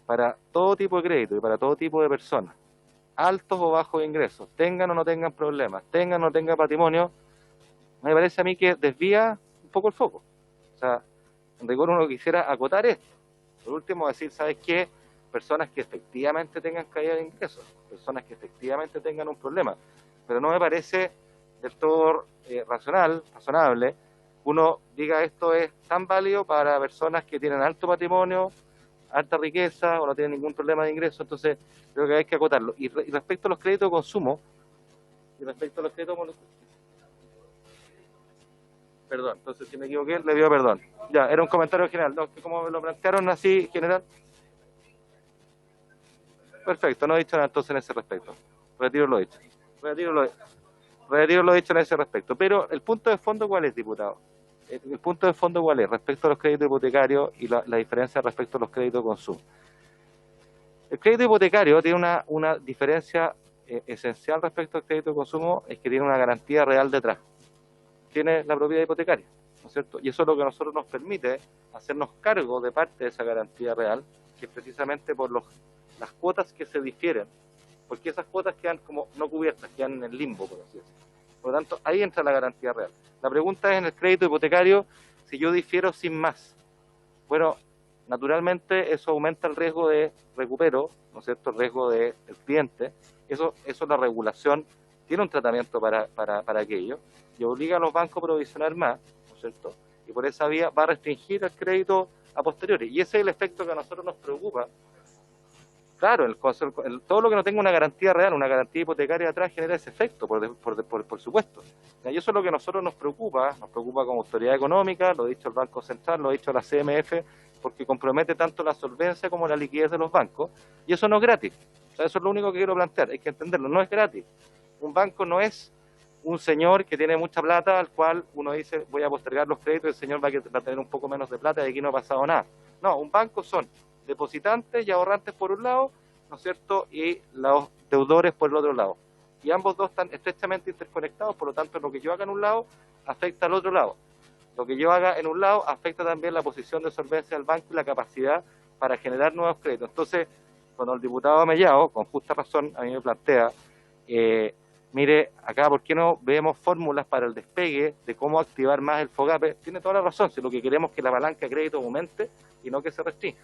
para todo tipo de crédito y para todo tipo de personas, altos o bajos ingresos, tengan o no tengan problemas, tengan o no tengan patrimonio, me parece a mí que desvía un poco el foco. O sea, en rigor uno quisiera acotar esto. Por último, decir, ¿sabes qué? Personas que efectivamente tengan caída de ingresos, personas que efectivamente tengan un problema, pero no me parece del todo razonable, uno diga esto es tan válido para personas que tienen alto patrimonio, alta riqueza o no tienen ningún problema de ingreso. Entonces creo que hay que acotarlo. Y respecto a los créditos de consumo, perdón, entonces si me equivoqué, le pido perdón. Ya, era un comentario general, no, que como me lo plantearon así, general. Perfecto, no he dicho nada entonces en ese respecto. Retiro lo dicho en ese respecto. Pero el punto de fondo, ¿cuál es, diputado? El punto de fondo, ¿cuál es? Respecto a los créditos hipotecarios y la diferencia respecto a los créditos de consumo. El crédito hipotecario tiene una diferencia esencial respecto al crédito de consumo, es que tiene una garantía real detrás. Tiene la propiedad hipotecaria, ¿no es cierto? Y eso es lo que a nosotros nos permite hacernos cargo de parte de esa garantía real, que es precisamente por las cuotas que se difieren, porque esas cuotas quedan como no cubiertas, quedan en el limbo, por así decirlo. Por lo tanto, ahí entra la garantía real. La pregunta es en el crédito hipotecario, si yo difiero sin más. Bueno, naturalmente eso aumenta el riesgo de recupero, ¿no es cierto?, el riesgo del cliente. Eso la regulación tiene un tratamiento para aquello, y obliga a los bancos a provisionar más, ¿no es cierto?, y por esa vía va a restringir el crédito a posteriori. Y ese es el efecto que a nosotros nos preocupa. Claro, todo lo que no tenga una garantía real, una garantía hipotecaria atrás, genera ese efecto, por supuesto. Y eso es lo que a nosotros nos preocupa como autoridad económica, lo ha dicho el Banco Central, lo ha dicho la CMF, porque compromete tanto la solvencia como la liquidez de los bancos, y eso no es gratis. O sea, eso es lo único que quiero plantear, hay que entenderlo, no es gratis. Un banco no es un señor que tiene mucha plata al cual uno dice, voy a postergar los créditos, y el señor va a tener un poco menos de plata y aquí no ha pasado nada. No, un banco son depositantes y ahorrantes por un lado, ¿no es cierto?, y los deudores por el otro lado. Y ambos dos están estrechamente interconectados, por lo tanto, lo que yo haga en un lado afecta al otro lado. Lo que yo haga en un lado afecta también la posición de solvencia del banco y la capacidad para generar nuevos créditos. Entonces, cuando el diputado Mellado, con justa razón, a mí me plantea, mire, acá, ¿por qué no vemos fórmulas para el despegue de cómo activar más el FOGAPE? Tiene toda la razón, si lo que queremos es que la palanca de crédito aumente y no que se restrinja.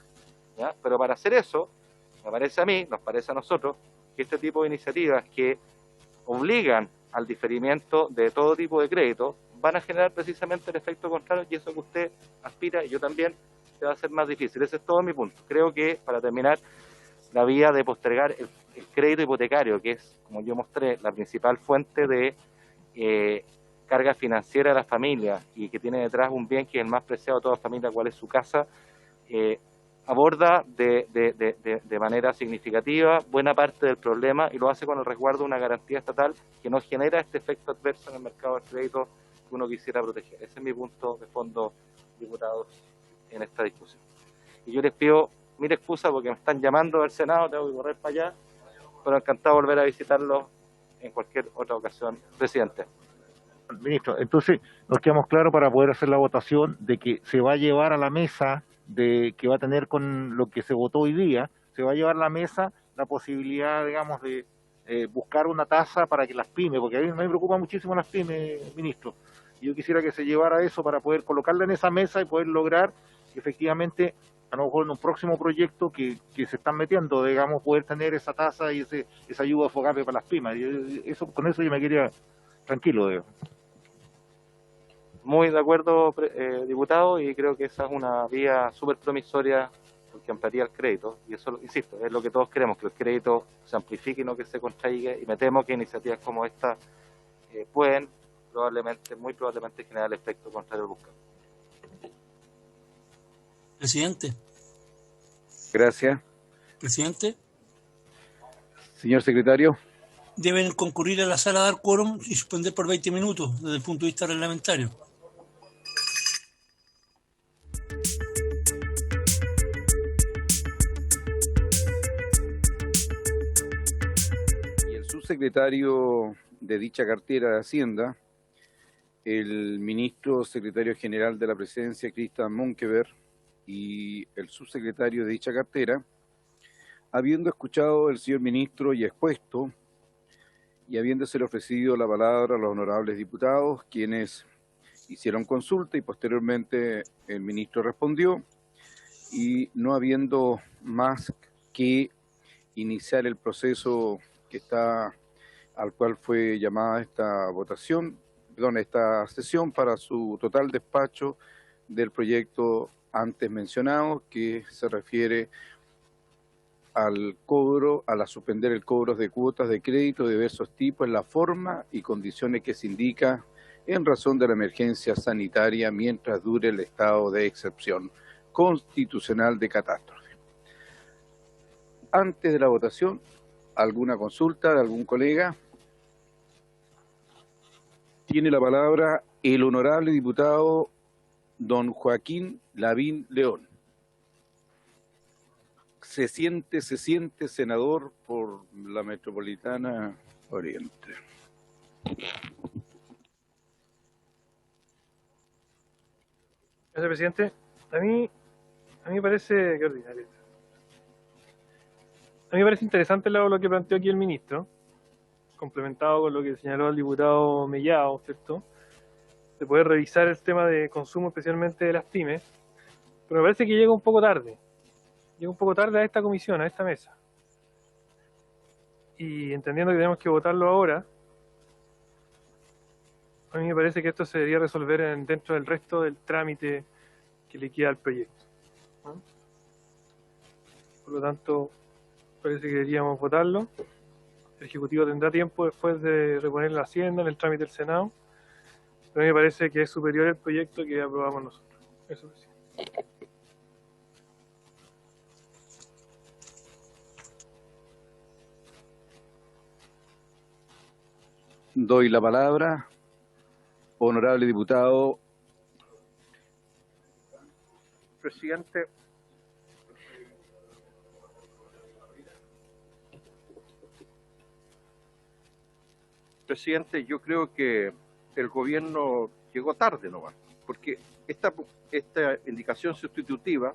¿Ya? Pero para hacer eso, me parece a mí, nos parece a nosotros, que este tipo de iniciativas que obligan al diferimiento de todo tipo de crédito van a generar precisamente el efecto contrario, y eso que usted aspira, y yo también, se va a hacer más difícil. Ese es todo mi punto. Creo que, para terminar, la vía de postergar el crédito hipotecario, que es, como yo mostré, la principal fuente de carga financiera de las familias y que tiene detrás un bien que es el más preciado de toda familia, cuál es su casa, aborda de manera significativa buena parte del problema y lo hace con el resguardo de una garantía estatal que no genera este efecto adverso en el mercado del crédito que uno quisiera proteger. Ese es mi punto de fondo, diputados, en esta discusión. Y yo les pido mil excusas porque me están llamando del Senado, tengo que correr para allá, pero encantado de volver a visitarlos en cualquier otra ocasión. Presidente. Ministro, entonces nos quedamos claros para poder hacer la votación de que se va a llevar a la mesa, de que va a tener con lo que se votó hoy día, se va a llevar a la mesa la posibilidad, digamos, de buscar una tasa para que las pymes, porque a mí me preocupa muchísimo las pymes, ministro, y yo quisiera que se llevara eso para poder colocarla en esa mesa y poder lograr que efectivamente, a lo mejor en un próximo proyecto que se están metiendo, digamos, poder tener esa tasa y esa ayuda de FOGAPE para las pymes. Con eso yo me quería tranquilo, digamos. Muy de acuerdo, diputado, y creo que esa es una vía súper promisoria porque ampliaría el crédito, y eso, insisto, es lo que todos queremos, que el crédito se amplifique y no que se contraiga, y me temo que iniciativas como esta pueden muy probablemente generar el efecto contrario al buscado. Presidente. Gracias. Presidente. Señor secretario. Deben concurrir a la sala a dar quórum y suspender por 20 minutos desde el punto de vista reglamentario. Y el subsecretario de dicha cartera de Hacienda, el ministro secretario general de la Presidencia, Christian Monkeberg, y el subsecretario de dicha cartera, habiendo escuchado al señor ministro y expuesto, y habiéndose ofrecido la palabra a los honorables diputados, quienes hicieron consulta y posteriormente el ministro respondió, y no habiendo más que iniciar el proceso al cual fue llamada esta sesión para su total despacho del proyecto antes mencionado, que se refiere al cobro, a suspender el cobro de cuotas de crédito de diversos tipos en la forma y condiciones que se indica en razón de la emergencia sanitaria mientras dure el estado de excepción constitucional de catástrofe. Antes de la votación, ¿alguna consulta de algún colega? Tiene la palabra el honorable diputado don Joaquín Lavín León. Se siente senador por la Metropolitana Oriente. Gracias, presidente. A mí me parece, qué ordinario. A mí me parece interesante lo que planteó aquí el ministro, complementado con lo que señaló el diputado Mellado, ¿cierto? De poder revisar el tema de consumo, especialmente de las pymes, pero me parece que llega un poco tarde. Llega un poco tarde a esta comisión, a esta mesa. Y entendiendo que tenemos que votarlo ahora, a mí me parece que esto se debería resolver dentro del resto del trámite que le queda al proyecto, ¿no? Por lo tanto, parece que deberíamos votarlo. El Ejecutivo tendrá tiempo después de reponer la Hacienda en el trámite del Senado, pero a mí me parece que es superior el proyecto que aprobamos nosotros. Eso sí. Doy la palabra, honorable diputado. Presidente, yo creo que el gobierno llegó tarde nomás, porque esta indicación sustitutiva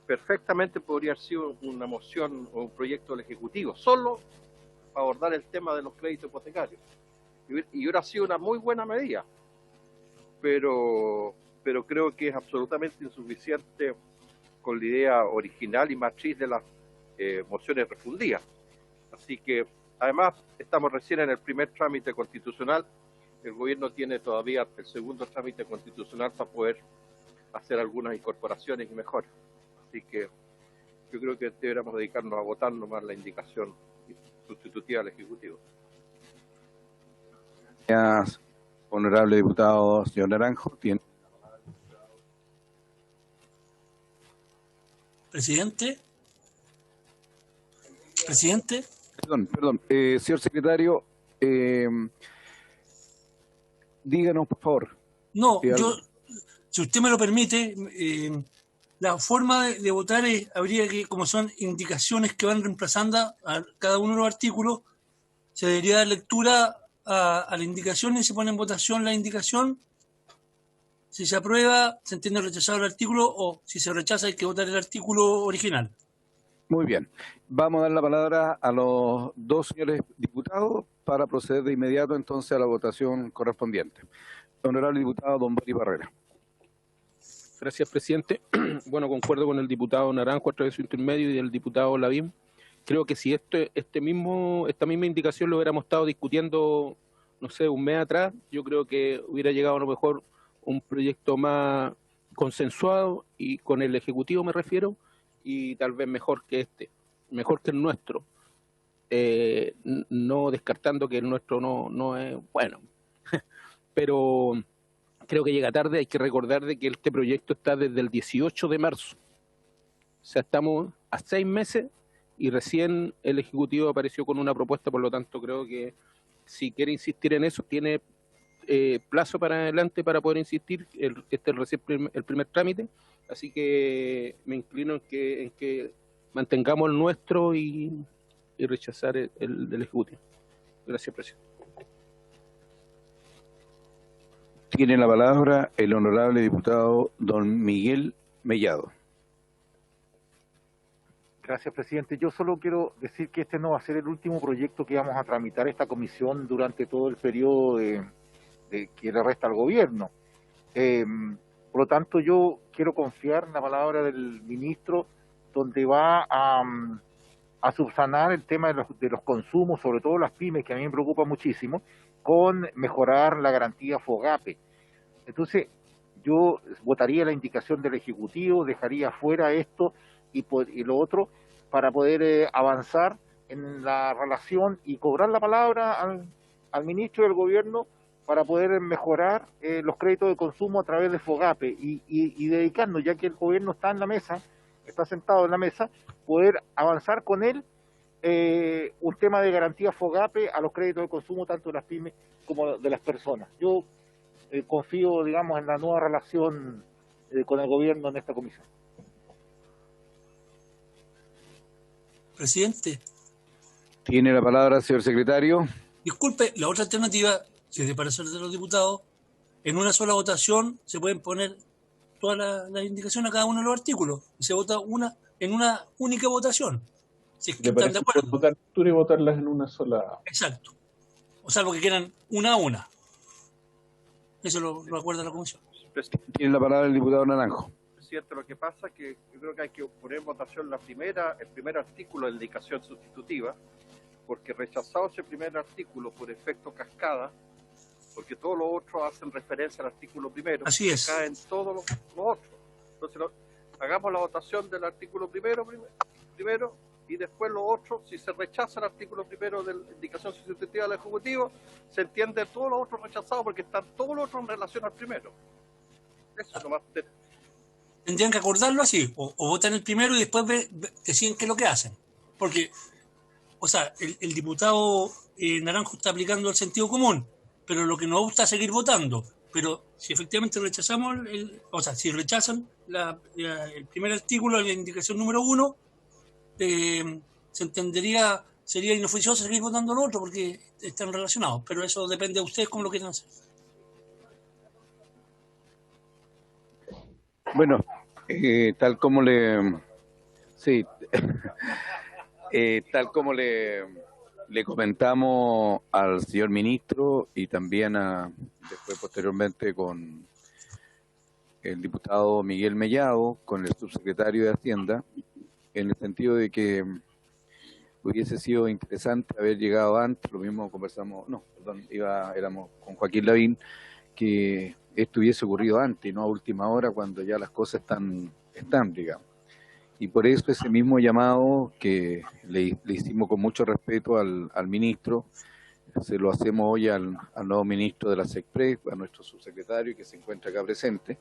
perfectamente podría haber sido una moción o un proyecto del Ejecutivo, solo para abordar el tema de los créditos hipotecarios. Y hubiera sido una muy buena medida, pero creo que es absolutamente insuficiente con la idea original y matriz de las mociones refundidas. Así que, además, estamos recién en el primer trámite constitucional, el gobierno tiene todavía el segundo trámite constitucional para poder hacer algunas incorporaciones y mejoras. Así que yo creo que deberíamos dedicarnos a votar nomás la indicación sustitutiva del Ejecutivo. Gracias, honorable diputado, señor Naranjo. Presidente. Perdón. Señor secretario, díganos, por favor. No, Sí, yo, si usted me lo permite, la forma de votar habría que, como son indicaciones que van reemplazando a cada uno de los artículos, se debería dar lectura a la indicación y se pone en votación la indicación. Si se aprueba, se entiende rechazado el artículo, o si se rechaza hay que votar el artículo original. Muy bien. Vamos a dar la palabra a los dos señores diputados para proceder de inmediato entonces a la votación correspondiente. Honorable diputado don Boris Barrera. Gracias, presidente. Bueno, concuerdo con el diputado Naranjo a través de su intermedio y del diputado Lavín. Creo que si esta misma indicación lo hubiéramos estado discutiendo, no sé, un mes atrás, yo creo que hubiera llegado a lo mejor un proyecto más consensuado, y con el Ejecutivo me refiero, y tal vez mejor que mejor que el nuestro, no descartando que el nuestro no es bueno, pero creo que llega tarde. Hay que recordar de que este proyecto está desde el 18 de marzo, o sea, estamos a 6 meses y recién el Ejecutivo apareció con una propuesta. Por lo tanto, creo que si quiere insistir en eso, tiene plazo para adelante para poder insistir. Este es recién el primer trámite, así que me inclino en que mantengamos el nuestro y rechazar el del Ejecutivo. Gracias, presidente. Tiene la palabra el honorable diputado don Miguel Mellado. Gracias, presidente. Yo solo quiero decir que este no va a ser el último proyecto que vamos a tramitar esta comisión durante todo el periodo que le resta al gobierno. Por lo tanto, yo quiero confiar en la palabra del ministro, donde va a subsanar el tema de los consumos, sobre todo las pymes, que a mí me preocupa muchísimo, con mejorar la garantía FOGAPE. Entonces, yo votaría la indicación del Ejecutivo, dejaría fuera esto y lo otro para poder avanzar en la relación y cobrar la palabra al ministro del gobierno para poder mejorar los créditos de consumo a través de FOGAPE y dedicarnos, ya que el gobierno está en la mesa, está sentado en la mesa, poder avanzar con él un tema de garantía FOGAPE a los créditos de consumo tanto de las pymes como de las personas. Yo confío, digamos, en la nueva relación con el gobierno en esta comisión. Presidente. Tiene la palabra, señor secretario. Disculpe, la otra alternativa, si es de parecer de los diputados, en una sola votación se pueden poner todas las indicaciones a cada uno de los artículos y se vota en una única votación. Si es que están de acuerdo. Votar lectura y votarlas en una sola. Exacto. O salvo que quieran una a una. Eso lo acuerda la comisión. Tiene la palabra el diputado Naranjo. Presidente, lo que pasa es que yo creo que hay que poner en votación el primer artículo de indicación sustitutiva, porque rechazado ese primer artículo por efecto cascada, porque todos los otros hacen referencia al artículo primero. Así es. Caen todos los otros. Entonces, hagamos la votación del artículo primero y después los otros. Si se rechaza el artículo primero de la indicación sustitutiva del Ejecutivo, se entiende todos los otros rechazados porque están todos los otros en relación al primero. Eso nomás. Tendrían que acordarlo así, o votan el primero y después deciden qué es lo que hacen. Porque, o sea, el diputado Naranjo está aplicando el sentido común, pero lo que nos gusta es seguir votando. Pero si efectivamente rechazamos, si rechazan el primer artículo de la indicación número 1, se entendería, sería inoficioso seguir votando el otro porque están relacionados. Pero eso depende de ustedes cómo lo quieran hacer. Bueno, tal como le comentamos al señor ministro y también después posteriormente con el diputado Miguel Mellado, con el subsecretario de Hacienda, en el sentido de que hubiese sido interesante haber llegado antes. Lo mismo conversamos, éramos con Joaquín Lavín, que esto hubiese ocurrido antes, no a última hora, cuando ya las cosas están, digamos. Y por eso ese mismo llamado que le hicimos con mucho respeto al ministro, se lo hacemos hoy al nuevo ministro de la SECPRES, a nuestro subsecretario que se encuentra acá presente.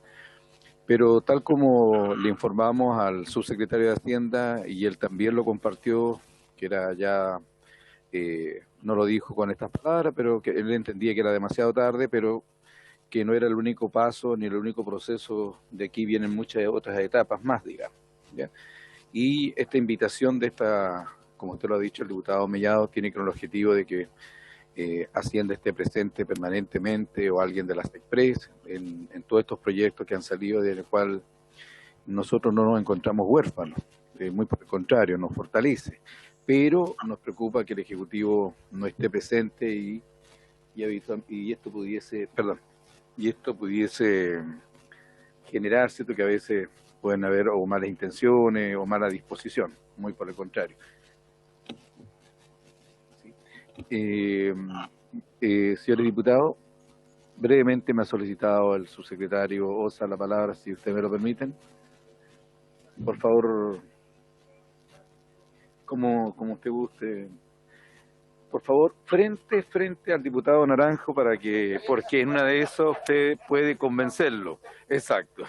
Pero tal como le informamos al subsecretario de Hacienda, y él también lo compartió, que era ya, no lo dijo con estas palabras, pero que él entendía que era demasiado tarde, pero porque no era el único paso ni el único proceso, de aquí vienen muchas otras etapas más, digamos, ¿ya? Y esta invitación de esta, como usted lo ha dicho, el diputado Mellado, tiene con el objetivo de que Hacienda esté presente permanentemente, o alguien de las Express, en todos estos proyectos que han salido, del cual nosotros no nos encontramos huérfanos, muy por el contrario, nos fortalece, pero nos preocupa que el Ejecutivo no esté presente y esto pudiese generar, cierto, que a veces pueden haber o malas intenciones o mala disposición, muy por el contrario. Señores diputados, brevemente me ha solicitado el subsecretario Osa la palabra, si ustedes me lo permiten. Por favor, como usted guste. Por favor, frente al diputado Naranjo, porque en una de esas usted puede convencerlo. Exacto.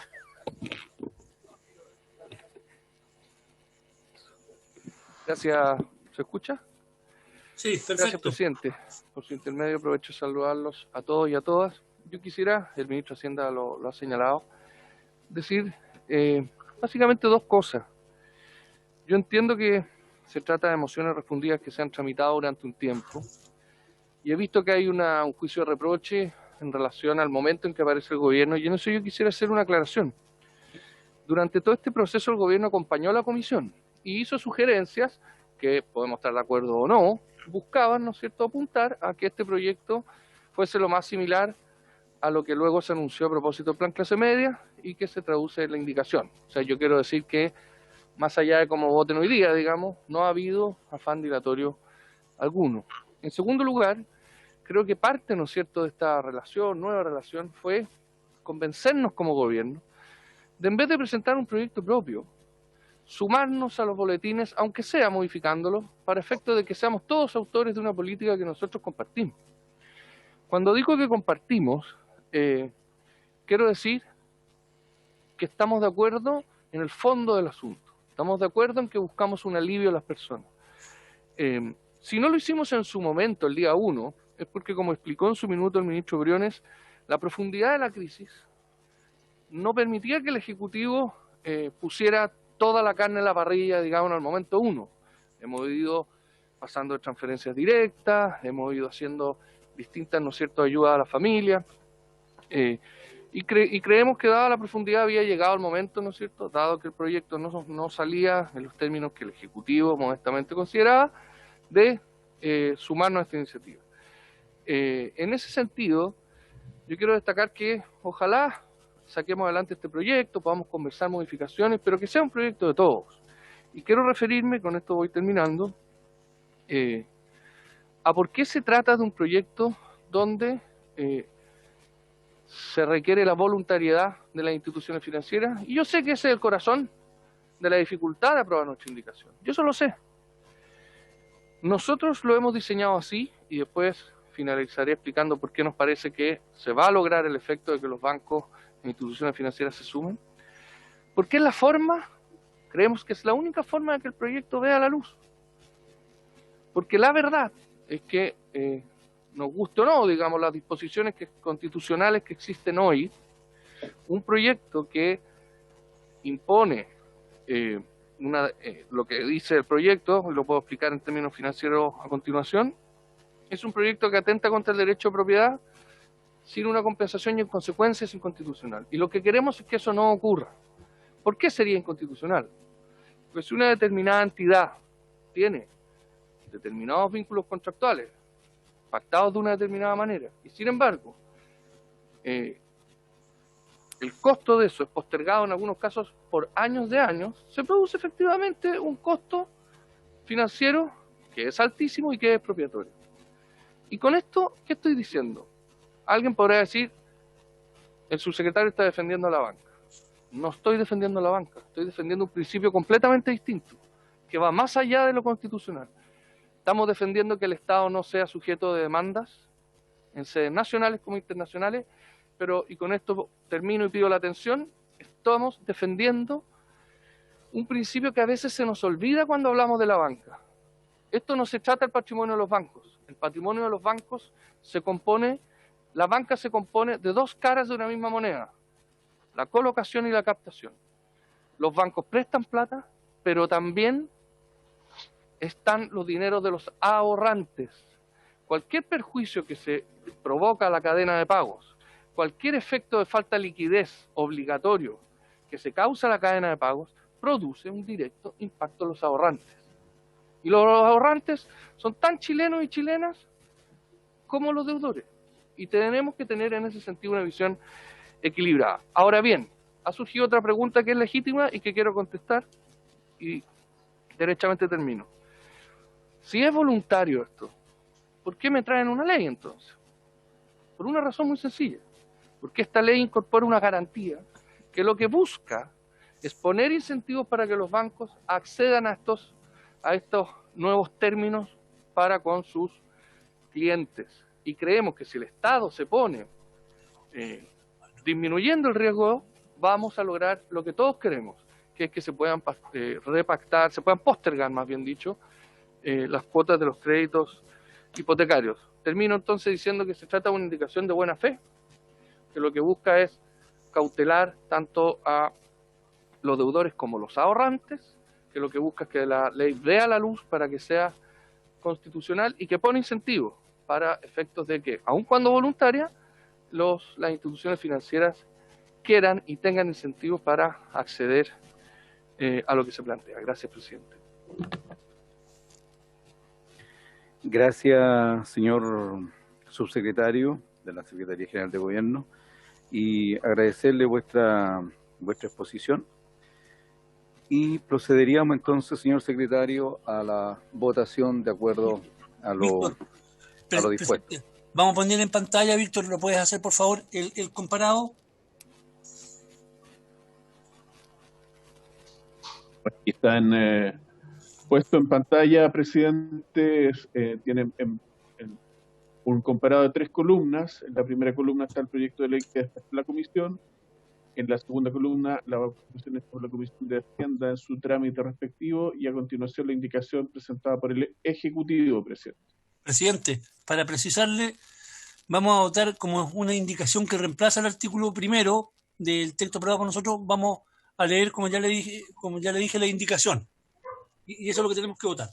Gracias. ¿Se escucha? Sí, perfecto. Gracias, presidente. Por su intermedio aprovecho de saludarlos a todos y a todas. Yo quisiera, el ministro de Hacienda lo ha señalado, decir básicamente dos cosas. Yo entiendo que se trata de mociones respondidas que se han tramitado durante un tiempo y he visto que hay un juicio de reproche en relación al momento en que aparece el gobierno, y en eso yo quisiera hacer una aclaración. Durante todo este proceso el gobierno acompañó a la comisión y hizo sugerencias que, podemos estar de acuerdo o no, buscaban, ¿no es cierto?, apuntar a que este proyecto fuese lo más similar a lo que luego se anunció a propósito del plan clase media y que se traduce en la indicación. O sea, yo quiero decir que más allá de cómo voten hoy día, digamos, no ha habido afán dilatorio alguno. En segundo lugar, creo que parte, ¿no es cierto?, de esta relación, nueva relación, fue convencernos como gobierno de, en vez de presentar un proyecto propio, sumarnos a los boletines, aunque sea modificándolos, para efecto de que seamos todos autores de una política que nosotros compartimos. Cuando digo que compartimos, quiero decir que estamos de acuerdo en el fondo del asunto. Estamos de acuerdo en que buscamos un alivio a las personas. Si no lo hicimos en su momento, el día 1, es porque, como explicó en su minuto el ministro Briones, la profundidad de la crisis no permitía que el Ejecutivo pusiera toda la carne en la parrilla, digamos, al momento 1. Hemos ido pasando de transferencias directas, hemos ido haciendo distintas, ¿no es cierto?, ayudas a la familia, y creemos que dada la profundidad había llegado el momento, ¿no es cierto?, dado que el proyecto no salía en los términos que el Ejecutivo modestamente consideraba, de sumarnos a esta iniciativa. En ese sentido, yo quiero destacar que ojalá saquemos adelante este proyecto, podamos conversar modificaciones, pero que sea un proyecto de todos. Y quiero referirme, con esto voy terminando, a por qué se trata de un proyecto donde se requiere la voluntariedad de las instituciones financieras, y yo sé que ese es el corazón de la dificultad de aprobar nuestra indicación. Yo eso lo sé. Nosotros lo hemos diseñado así, y después finalizaré explicando por qué nos parece que se va a lograr el efecto de que los bancos e instituciones financieras se sumen, porque es la forma, creemos que es la única forma de que el proyecto vea la luz. Porque la verdad es que, nos guste o no, digamos, las disposiciones constitucionales que existen hoy, un proyecto que impone lo que dice el proyecto, y lo puedo explicar en términos financieros a continuación, es un proyecto que atenta contra el derecho de propiedad sin una compensación y en consecuencia es inconstitucional. Y lo que queremos es que eso no ocurra. ¿Por qué sería inconstitucional? Pues si una determinada entidad tiene determinados vínculos contractuales pactados de una determinada manera, y sin embargo el costo de eso es postergado en algunos casos por años de años, se produce efectivamente un costo financiero que es altísimo y que es expropiatorio. Y con esto, ¿qué estoy diciendo? Alguien podrá decir, el subsecretario está defendiendo a la banca. No estoy defendiendo a la banca, estoy defendiendo un principio completamente distinto, que va más allá de lo constitucional. Estamos defendiendo que el Estado no sea sujeto de demandas, en sedes nacionales como internacionales, pero, y con esto termino y pido la atención, estamos defendiendo un principio que a veces se nos olvida cuando hablamos de la banca. Esto no se trata del patrimonio de los bancos. El patrimonio de los bancos se compone la banca se compone de dos caras de una misma moneda, la colocación y la captación. Los bancos prestan plata, pero también están los dineros de los ahorrantes. Cualquier perjuicio que se provoca a la cadena de pagos, cualquier efecto de falta de liquidez obligatorio que se causa a la cadena de pagos, produce un directo impacto en los ahorrantes. Y los ahorrantes son tan chilenos y chilenas como los deudores. Y tenemos que tener en ese sentido una visión equilibrada. Ahora bien, ha surgido otra pregunta que es legítima y que quiero contestar y derechamente termino. Si es voluntario esto, ¿por qué me traen una ley entonces? Por una razón muy sencilla. Porque esta ley incorpora una garantía que lo que busca es poner incentivos para que los bancos accedan a estos nuevos términos para con sus clientes. Y creemos que si el Estado se pone disminuyendo el riesgo, vamos a lograr lo que todos queremos, que es que se puedan repactar, se puedan postergar, más bien dicho, las cuotas de los créditos hipotecarios. Termino entonces diciendo que se trata de una indicación de buena fe, que lo que busca es cautelar tanto a los deudores como los ahorrantes, que lo que busca es que la ley vea la luz para que sea constitucional y que pone incentivos para efectos de que, aun cuando voluntaria, las instituciones financieras quieran y tengan incentivos para acceder a lo que se plantea. Gracias, presidente. Gracias, señor subsecretario de la Secretaría General de Gobierno, y agradecerle vuestra exposición. Y procederíamos entonces, señor secretario, a la votación de acuerdo a lo dispuesto. Vamos a poner en pantalla, Víctor, ¿lo puedes hacer por favor el comparado? Aquí están puesto en pantalla, presidente, tienen un comparado de 3 columnas. En la primera columna está el proyecto de ley que está en la comisión. En la segunda columna, la votación por la Comisión de Hacienda en su trámite respectivo, y a continuación la indicación presentada por el Ejecutivo, presidente. Presidente, para precisarle, vamos a votar como una indicación que reemplaza el artículo primero del texto aprobado por nosotros. Vamos a leer, como ya le dije, la indicación. Y eso es lo que tenemos que votar.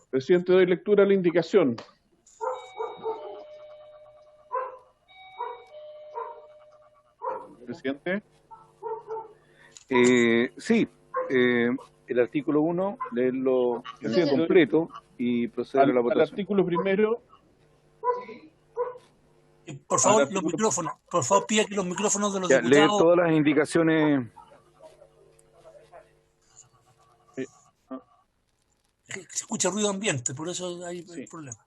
Presidente, doy lectura a la indicación. Presidente. Sí, el artículo 1, leerlo completo y proceder a la votación. Al artículo primero. Por favor, los micrófonos. Por favor, pida que los micrófonos de los diputados... Leer todas las indicaciones. Se escucha ruido ambiente, por eso hay problema.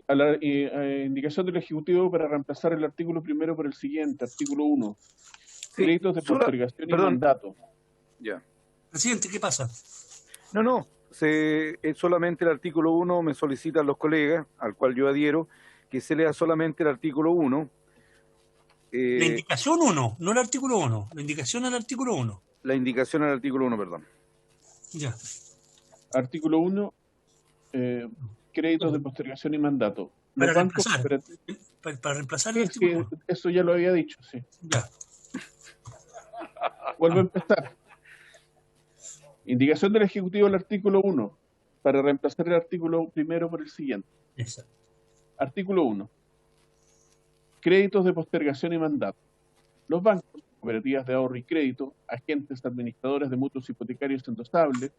A la indicación del Ejecutivo para reemplazar el artículo primero por el siguiente, artículo 1. Sí, créditos de postergación y mandato. Ya. Presidente, ¿qué pasa? No, solamente el artículo 1 me solicitan los colegas, al cual yo adhiero, que se lea solamente el artículo 1. La indicación 1, no el artículo 1. La indicación al artículo 1. La indicación al artículo 1, perdón. Ya. Artículo 1, créditos de postergación y mandato. Para reemplazar. Para reemplazar el artículo 1. Eso ya lo había dicho, sí. Ya. Vuelvo a empezar. Indicación del Ejecutivo al artículo 1, para reemplazar el artículo primero por el siguiente. Exacto. Artículo 1. Créditos de postergación y mandato. Los bancos, cooperativas de ahorro y crédito, agentes administradores de mutuos hipotecarios endosables,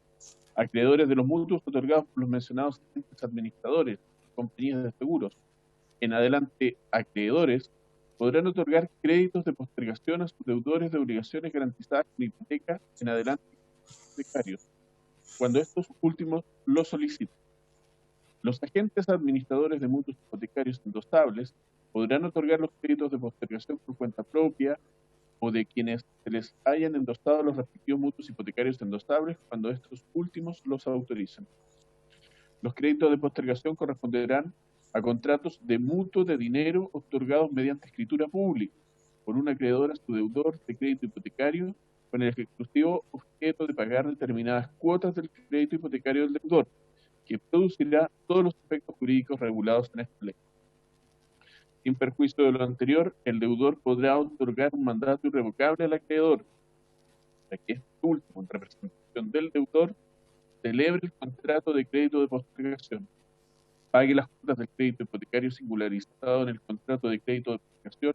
acreedores de los mutuos otorgados por los mencionados agentes administradores, compañías de seguros, en adelante acreedores, podrán otorgar créditos de postergación a sus deudores de obligaciones garantizadas con hipoteca en adelante hipotecarios, cuando estos últimos lo soliciten. Los agentes administradores de mutuos hipotecarios endosables podrán otorgar los créditos de postergación por cuenta propia o de quienes se les hayan endosado los respectivos mutuos hipotecarios endosables cuando estos últimos los autoricen. Los créditos de postergación corresponderán a contratos de mutuo de dinero otorgados mediante escritura pública por un acreedor a su deudor de crédito hipotecario con el exclusivo objeto de pagar determinadas cuotas del crédito hipotecario del deudor, que producirá todos los efectos jurídicos regulados en esta ley. Sin perjuicio de lo anterior, el deudor podrá otorgar un mandato irrevocable al acreedor, para que este último, en representación del deudor, celebre el contrato de crédito de postergación, pague las cuotas del crédito hipotecario singularizado en el contrato de crédito de postergación,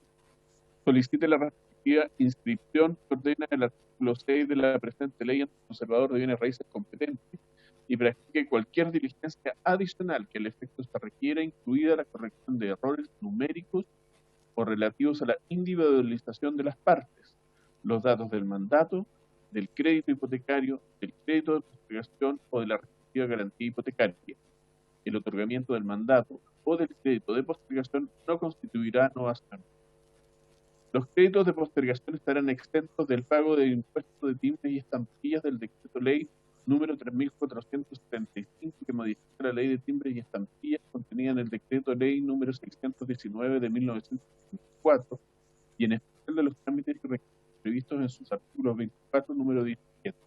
solicite la respectiva inscripción que ordena el artículo 6 de la presente ley ante el conservador de bienes raíces competente y practique cualquier diligencia adicional que al efecto se requiera, incluida la corrección de errores numéricos o relativos a la individualización de las partes, los datos del mandato, del crédito hipotecario, del crédito de postergación o de la respectiva garantía hipotecaria. El otorgamiento del mandato o del crédito de postergación no constituirá novación. Los créditos de postergación estarán exentos del pago de impuestos de timbres y estampillas del decreto ley número 3475 que modifica la ley de timbres y estampillas contenida en el decreto ley número 619 de 1954 y en especial de los trámites previstos en sus artículos 24, número 17.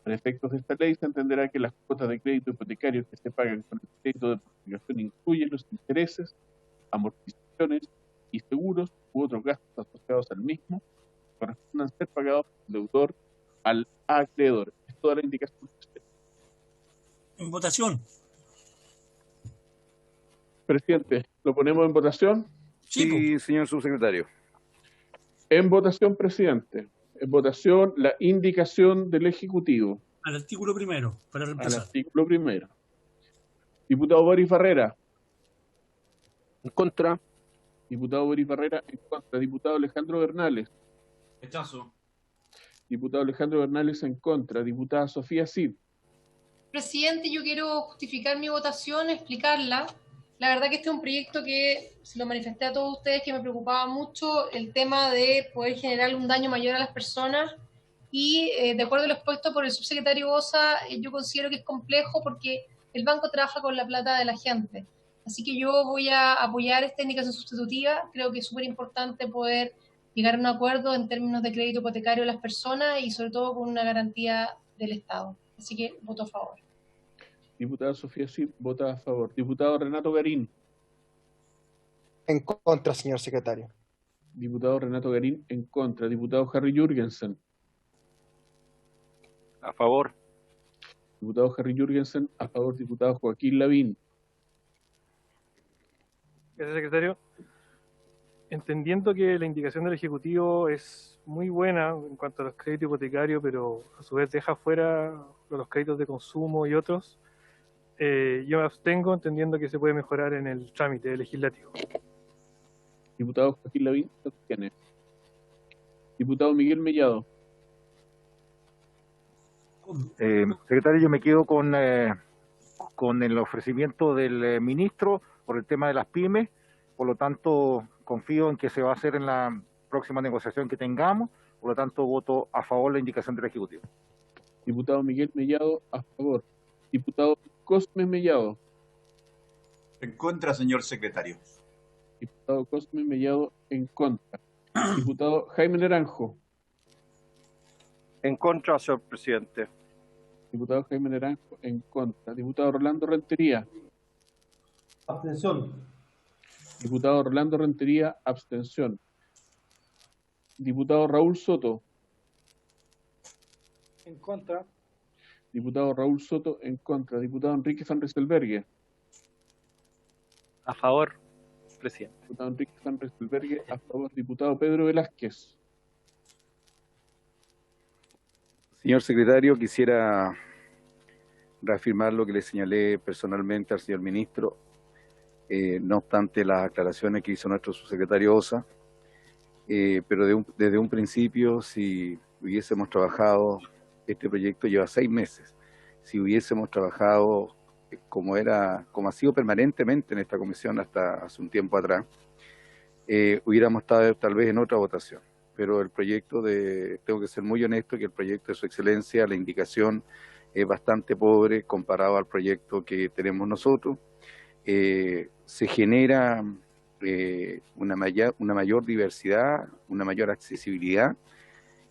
Para efectos de esta ley se entenderá que las cuotas de crédito hipotecario que se pagan con el crédito de postergación incluyen los intereses, amortizaciones y seguros u otros gastos asociados al mismo, correspondan ser pagados por el deudor al acreedor. Es toda la indicación que usted. En votación. Presidente, ¿lo ponemos en votación? Sí, señor subsecretario. En votación, presidente. En votación, la indicación del Ejecutivo. Al artículo primero, para reemplazar. Al artículo primero. Diputado Boris Barrera. En contra. Diputado Boris Barrera, en contra. Diputado Alejandro Bernales. Rechazo. Diputado Alejandro Bernales, en contra. Diputada Sofía Cid. Presidente, yo quiero justificar mi votación, explicarla. La verdad que este es un proyecto que se lo manifesté a todos ustedes que me preocupaba mucho el tema de poder generar un daño mayor a las personas y de acuerdo a lo expuesto por el subsecretario Osa, yo considero que es complejo porque el banco trabaja con la plata de la gente. Así que yo voy a apoyar esta indicación sustitutiva. Creo que es súper importante poder llegar a un acuerdo en términos de crédito hipotecario a las personas y sobre todo con una garantía del Estado. Así que voto a favor. Diputada Sofía Cid vota a favor. Diputado Renato Garín. En contra, señor secretario. Diputado Renato Garín, en contra. Diputado Harry Jurgensen. A favor. Diputado Harry Jurgensen, a favor. Diputado Joaquín Lavín. Gracias, secretario. Entendiendo que la indicación del Ejecutivo es muy buena en cuanto a los créditos hipotecarios, pero a su vez deja fuera los créditos de consumo y otros, yo me abstengo entendiendo que se puede mejorar en el trámite legislativo. Diputado Joaquín Lavín, se abstiene. Diputado Miguel Mellado. Secretario, yo me quedo con el ofrecimiento del ministro por el tema de las pymes, por lo tanto confío en que se va a hacer en la próxima negociación que tengamos, por lo tanto voto a favor de la indicación del Ejecutivo. Diputado Miguel Mellado, a favor. Diputado Cosme Mellado. En contra, señor secretario. Diputado Cosme Mellado, en contra. Diputado Jaime Naranjo. En contra, señor presidente. Diputado Jaime Naranjo, en contra. Diputado Rolando Rentería. Abstención. Diputado Rolando Rentería, abstención. Diputado Raúl Soto. En contra. Diputado Raúl Soto, en contra. Diputado Enrique Van Rysselberghe. A favor, presidente. Diputado Enrique Van Rysselberghe, a favor. Diputado Pedro Velázquez. Señor secretario, quisiera reafirmar lo que le señalé personalmente al señor ministro, no obstante las aclaraciones que hizo nuestro subsecretario Osa, pero desde un principio, si hubiésemos trabajado, este proyecto lleva 6 meses, si hubiésemos trabajado como ha sido permanentemente en esta comisión hasta hace un tiempo atrás, hubiéramos estado tal vez en otra votación. Pero el proyecto tengo que ser muy honesto, que el proyecto de su excelencia, la indicación es bastante pobre comparado al proyecto que tenemos nosotros. Se genera una mayor diversidad, una mayor accesibilidad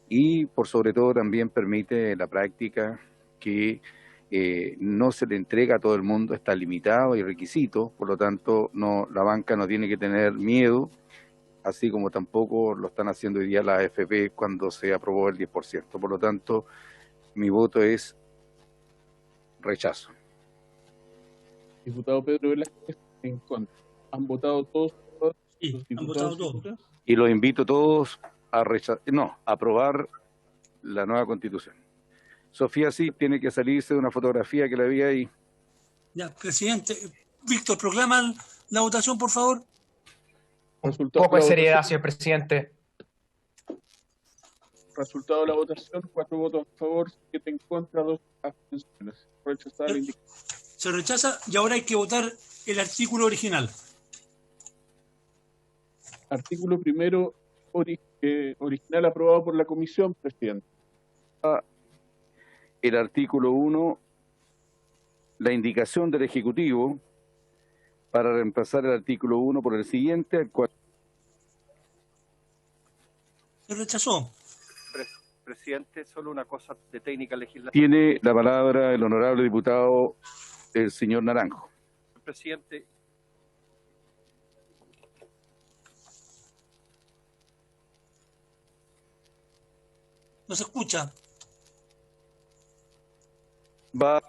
y por sobre todo también permite la práctica que no se le entrega a todo el mundo, está limitado y requisito, por lo tanto la banca no tiene que tener miedo, así como tampoco lo están haciendo hoy día las AFP cuando se aprobó el 10%. Por lo tanto, mi voto es rechazo. Diputado Pedro Velázquez, en contra. ¿Han votado todos? Sí, han votado todos. Y los invito todos a aprobar la nueva Constitución. Sofía sí tiene que salirse de una fotografía que la vi ahí. Ya, presidente. Víctor, proclama la votación, por favor. Un poco de seriedad, señor presidente. Resultado de la votación, 4 votos a favor, 7 en contra, 2 abstenciones. Rechazada la indicación. Se rechaza y ahora hay que votar el artículo original. Artículo primero original aprobado por la comisión, presidente. El artículo 1, la indicación del Ejecutivo para reemplazar el artículo 1 por el siguiente, al cual... Se rechazó. Presidente, solo una cosa de técnica legislativa. Tiene la palabra el honorable diputado, el señor Naranjo. Presidente. No se escucha. Va.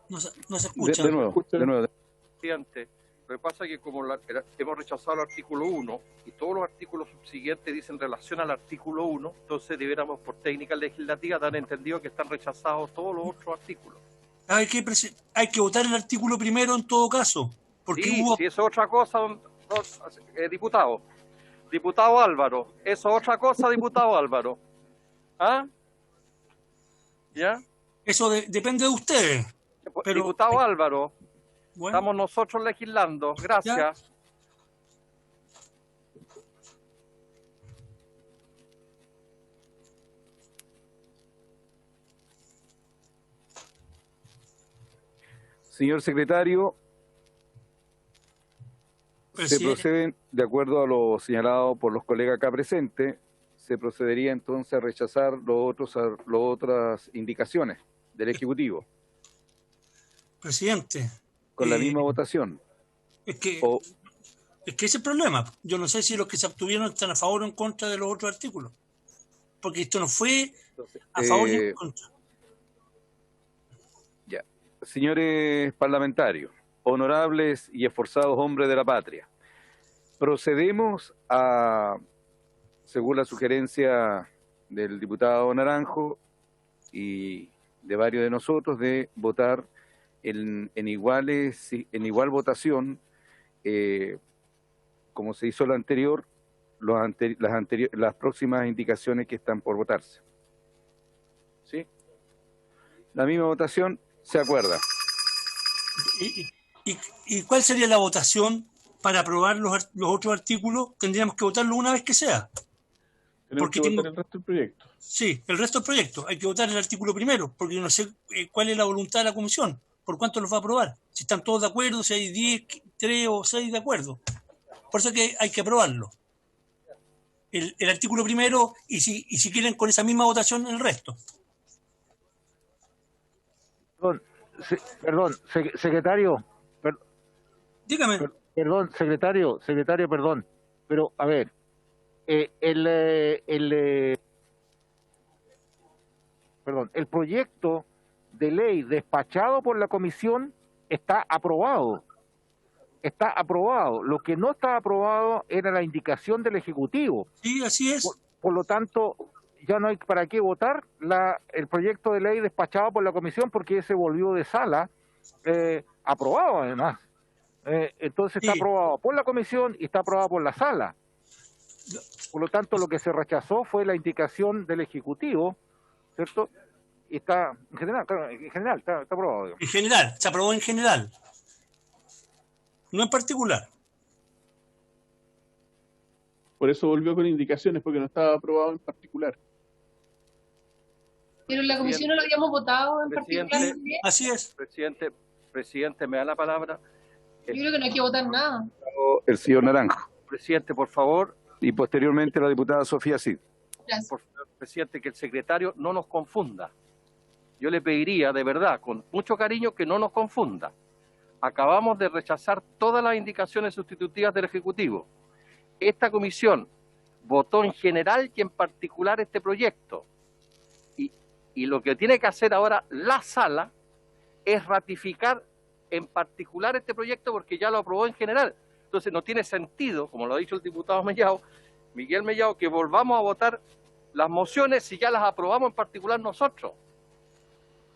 No se escucha. De nuevo. Presidente, lo que pasa es que como hemos rechazado el artículo 1 y todos los artículos subsiguientes dicen relación al artículo 1, entonces debiéramos por técnica legislativa dar entendido que están rechazados todos los otros artículos. Hay que votar el artículo primero en todo caso. Porque sí, si eso es otra cosa, diputado. Diputado Álvaro, eso es otra cosa, diputado Álvaro. ¿Ah? ¿Ya? Eso depende de ustedes. Pero, diputado Álvaro, bueno, estamos nosotros legislando. Gracias. ¿Ya? Señor secretario, se proceden, de acuerdo a lo señalado por los colegas acá presentes, se procedería entonces a rechazar las otras indicaciones del Ejecutivo. Presidente. Con la misma votación. Es que ese es el problema. Yo no sé si los que se abstuvieron están a favor o en contra de los otros artículos. Porque esto no fue a favor ni en contra. Ya. Señores parlamentarios, honorables y esforzados hombres de la patria, procedemos a, según la sugerencia del diputado Naranjo y de varios de nosotros, de votar en igual votación, como se hizo la anterior, las próximas indicaciones que están por votarse. ¿Sí? La misma votación se acuerda. ¿Y cuál sería la votación para aprobar los otros artículos? Tendríamos que votarlo una vez que sea. Tenemos que votar el resto del proyecto. Sí, el resto del proyecto. Hay que votar el artículo primero, porque yo no sé cuál es la voluntad de la comisión, por cuánto los va a aprobar. Si están todos de acuerdo, si hay 10, 3 o 6 de acuerdo. Por eso es que hay que aprobarlo. El artículo primero y si quieren con esa misma votación el resto. Perdón, secretario. Dígame. Perdón, secretario, perdón. Pero, a ver, el proyecto de ley despachado por la comisión está aprobado. Está aprobado. Lo que no está aprobado era la indicación del Ejecutivo. Sí, así es. Por lo tanto, ya no hay para qué votar el proyecto de ley despachado por la comisión porque ese volvió de sala, aprobado además. Entonces está aprobado por la comisión y está aprobado por la sala. Por lo tanto, lo que se rechazó fue la indicación del Ejecutivo, ¿cierto? Y está, en general está aprobado. Digamos. En general, se aprobó en general. No en particular. Por eso volvió con indicaciones, porque no estaba aprobado en particular. Pero en la comisión no lo habíamos votado en particular. Así es. Presidente, ¿me da la palabra? Yo creo que no hay que votar nada. El señor Naranjo. Presidente, por favor. Y posteriormente la diputada Sofía Cid. Gracias. Por favor, presidente, que el secretario no nos confunda. yo le pediría de verdad, con mucho cariño, que no nos confunda. Acabamos de rechazar todas las indicaciones sustitutivas del Ejecutivo. Esta comisión votó en general y en particular este proyecto. Y lo que tiene que hacer ahora la sala es ratificar en particular este proyecto porque ya lo aprobó en general. Entonces no tiene sentido, como lo ha dicho el diputado Mellado, Miguel Mellado, que volvamos a votar las mociones si ya las aprobamos en particular nosotros.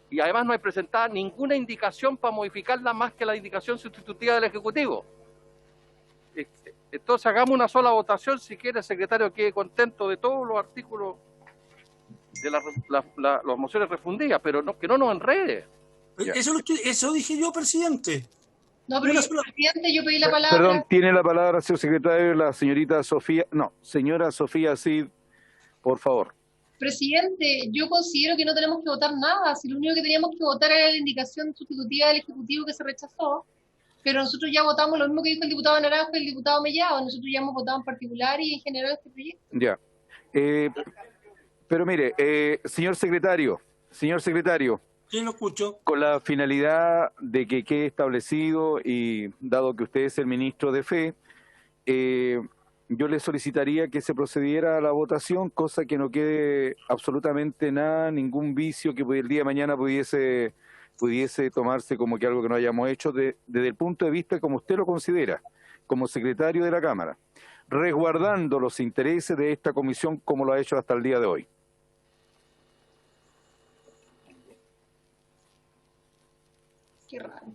Y además no hay presentada ninguna indicación para modificarla más que la indicación sustitutiva del Ejecutivo. Entonces hagamos una sola votación, si quiere el secretario quede contento de todos los artículos de las mociones refundidas, pero no, que no nos enrede. Eso dije yo, presidente. No, pero presidente, yo pedí la palabra. Perdón, tiene la palabra, señor secretario, la señorita Sofía, señora Sofía Cid, por favor. Presidente, yo considero que no tenemos que votar nada, si lo único que teníamos que votar era la indicación sustitutiva del Ejecutivo que se rechazó, pero nosotros ya votamos lo mismo que dijo el diputado Naranjo y el diputado Mellado, nosotros ya hemos votado en particular y en general este proyecto. Ya. Pero mire, señor secretario. Sí, lo escucho. Con la finalidad de que quede establecido y dado que usted es el ministro de Fe, yo le solicitaría que se procediera a la votación, cosa que no quede absolutamente nada, ningún vicio que el día de mañana pudiese tomarse como que algo que no hayamos hecho desde el punto de vista como usted lo considera, como secretario de la Cámara, resguardando los intereses de esta comisión como lo ha hecho hasta el día de hoy. Qué raro.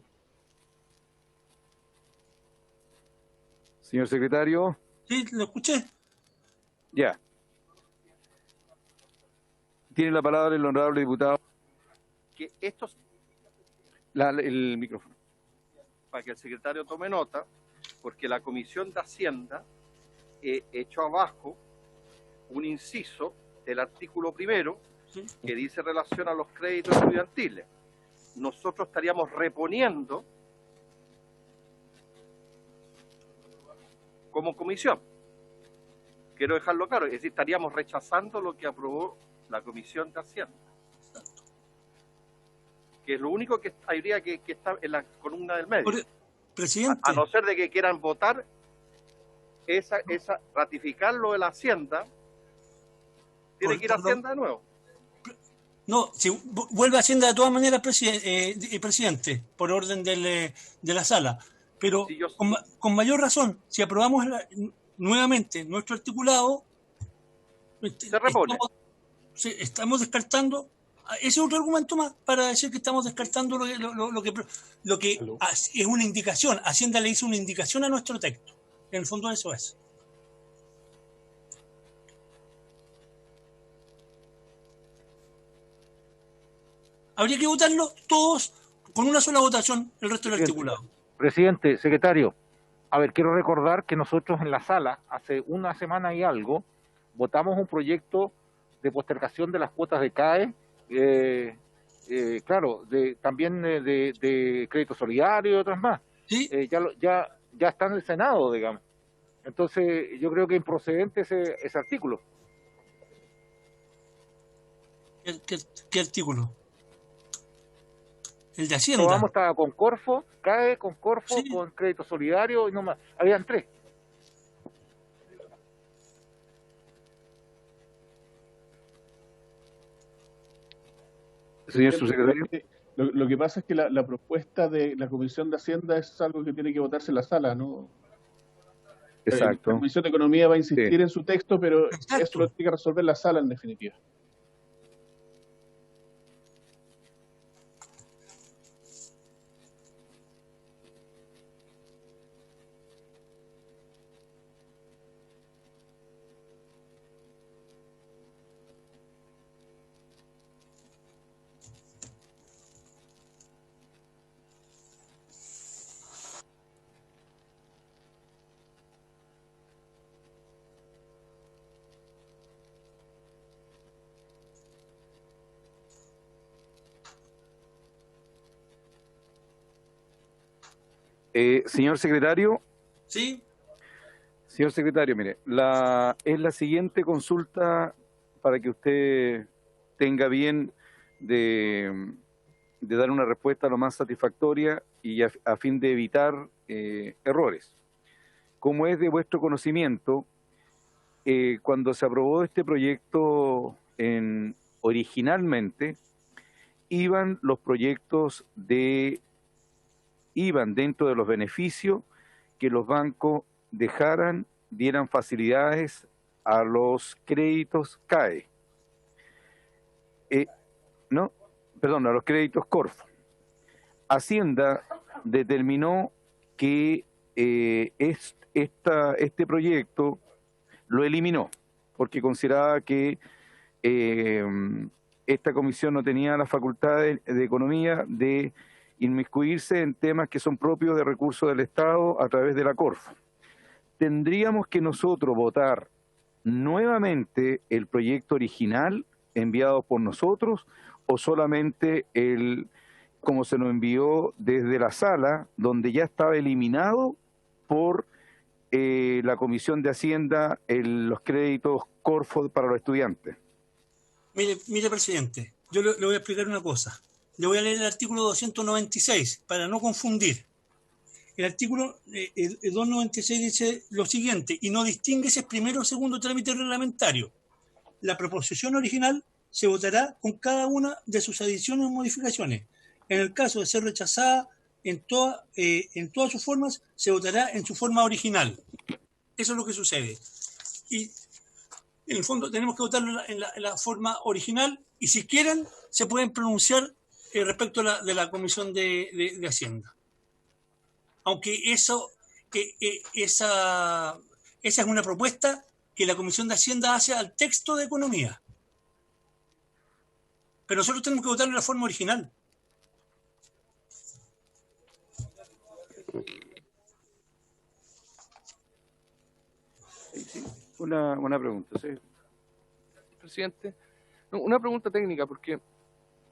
Señor secretario. Sí, lo escuché. Ya. Tiene la palabra el honorable diputado. Que estos... el micrófono. Para que el secretario tome nota, porque la Comisión de Hacienda echó abajo un inciso del artículo 1 que dice relación a los créditos estudiantiles. Nosotros estaríamos reponiendo como comisión. Quiero dejarlo claro, es decir, estaríamos rechazando lo que aprobó la Comisión de Hacienda. Que es lo único que habría que estar en la columna del medio. Presidente. A no ser de que quieran votar ratificar lo de la Hacienda, tiene que ir a Hacienda de nuevo. No, si vuelve a Hacienda de todas maneras, presidente, por orden de la sala. Pero sí, con mayor razón, si aprobamos nuevamente nuestro articulado, se repone. Estamos descartando. Ese es otro argumento más para decir que estamos descartando lo que es una indicación. Hacienda le hizo una indicación a nuestro texto. En el fondo eso es. Habría que votarlo todos con una sola votación, el resto del articulado. Presidente, secretario, a ver, quiero recordar que nosotros en la sala, hace una semana y algo, votamos un proyecto de postergación de las cuotas de CAE, claro, también de crédito solidario y otras más. ¿Sí? Ya está en el Senado, digamos. Entonces, yo creo que es improcedente ese artículo. ¿Qué artículo? El de Hacienda. Vamos, estaba con Corfo, CAE, con Corfo, sí, con crédito solidario y no más. Habían 3. Señor subsecretario. Lo que pasa es que la propuesta de la Comisión de Hacienda es algo que tiene que votarse en la sala, ¿no? Exacto. La Comisión de Economía va a insistir en su texto, pero eso lo tiene que resolver la sala en definitiva. Señor secretario. Sí. Señor secretario, mire, es la siguiente consulta para que usted tenga bien de dar una respuesta lo más satisfactoria y a fin de evitar errores. Como es de vuestro conocimiento, cuando se aprobó este proyecto originalmente, iban dentro de los beneficios que los bancos dieran facilidades a los créditos CAE, a los créditos Corfo. Hacienda determinó que este proyecto lo eliminó, porque consideraba que esta comisión no tenía la facultad de economía de inmiscuirse en temas que son propios de recursos del Estado a través de la Corfo. Tendríamos que nosotros votar nuevamente el proyecto original enviado por nosotros o solamente como se nos envió desde la sala, donde ya estaba eliminado por la Comisión de Hacienda los créditos Corfo para los estudiantes. Mire, presidente, yo le voy a explicar una cosa. Le voy a leer el artículo 296 para no confundir. El artículo 296 dice lo siguiente: y no distingue si es primero o segundo trámite reglamentario. La proposición original se votará con cada una de sus adiciones o modificaciones. En el caso de ser rechazada en todas sus formas, se votará en su forma original. Eso es lo que sucede. Y en el fondo tenemos que votarlo en la forma original, y si quieren se pueden pronunciar respecto de la Comisión de Hacienda. Aunque esa es una propuesta que la Comisión de Hacienda hace al texto de Economía. Pero nosotros tenemos que votarlo en la forma original. Sí. Una pregunta, sí. Presidente, una pregunta técnica, porque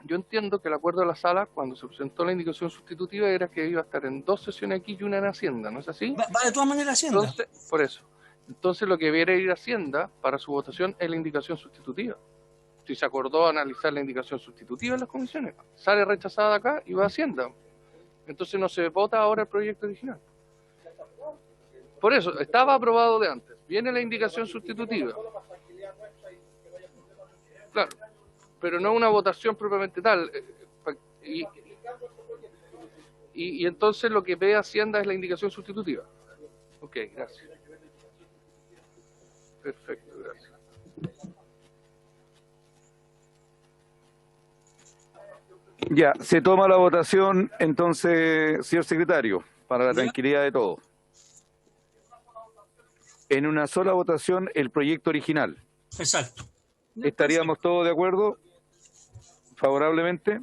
yo entiendo que el acuerdo de la sala, cuando se presentó la indicación sustitutiva, era que iba a estar en 2 sesiones aquí y una en Hacienda, ¿no es así? Va de todas maneras Hacienda. Entonces, por eso. Entonces lo que debiera ir a Hacienda para su votación es la indicación sustitutiva. Si se acordó analizar la indicación sustitutiva en las comisiones, sale rechazada acá y va a Hacienda. Entonces no se vota ahora el proyecto original. Por eso, estaba aprobado de antes. Viene la indicación sustitutiva. Claro, pero no una votación propiamente tal. Y entonces lo que ve Hacienda es la indicación sustitutiva. Ok, gracias. Perfecto, gracias. Ya, se toma la votación entonces, señor secretario, para la tranquilidad de todos. En una sola votación el proyecto original. Exacto. ¿Estaríamos todos de acuerdo? ¿Favorablemente?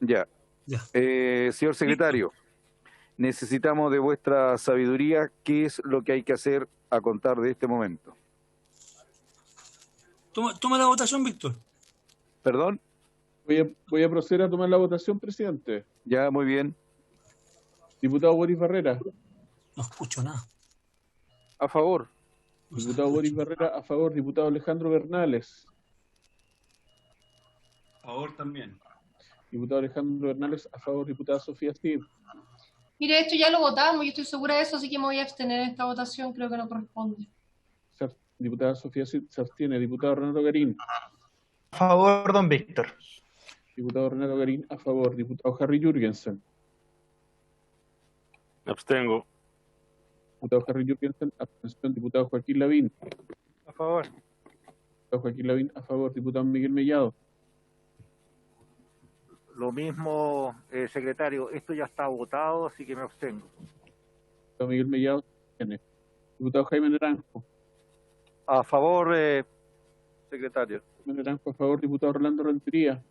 Ya. Señor secretario, necesitamos de vuestra sabiduría qué es lo que hay que hacer a contar de este momento. Toma la votación, Víctor. ¿Perdón? Voy a proceder a tomar la votación, presidente. Ya, muy bien. Diputado Boris Barrera. No escucho nada. A favor. Diputado Boris Barrera, a favor. Diputado Alejandro Bernales. A favor también. Diputado Alejandro Bernales, a favor. Diputada Sofía Steve. Mire, esto ya lo votamos, yo estoy segura de eso, así que me voy a abstener en esta votación, creo que no corresponde. Diputada Sofía se abstiene. Diputado Renato Garín. A favor, don Víctor. Diputado Renato Garín, a favor. Diputado Harry Jürgensen. Abstengo. Diputado Harry Jürgensen, abstención. Diputado Joaquín Lavín. A favor. Diputado Joaquín Lavín, a favor. Diputado Miguel Mellado. Lo mismo, secretario, esto ya está votado, así que me abstengo. Diputado Miguel Mellado, tiene. Diputado Jaime Naranjo. A favor, secretario. Jaime Naranjo, a favor. Diputado Orlando Rentería.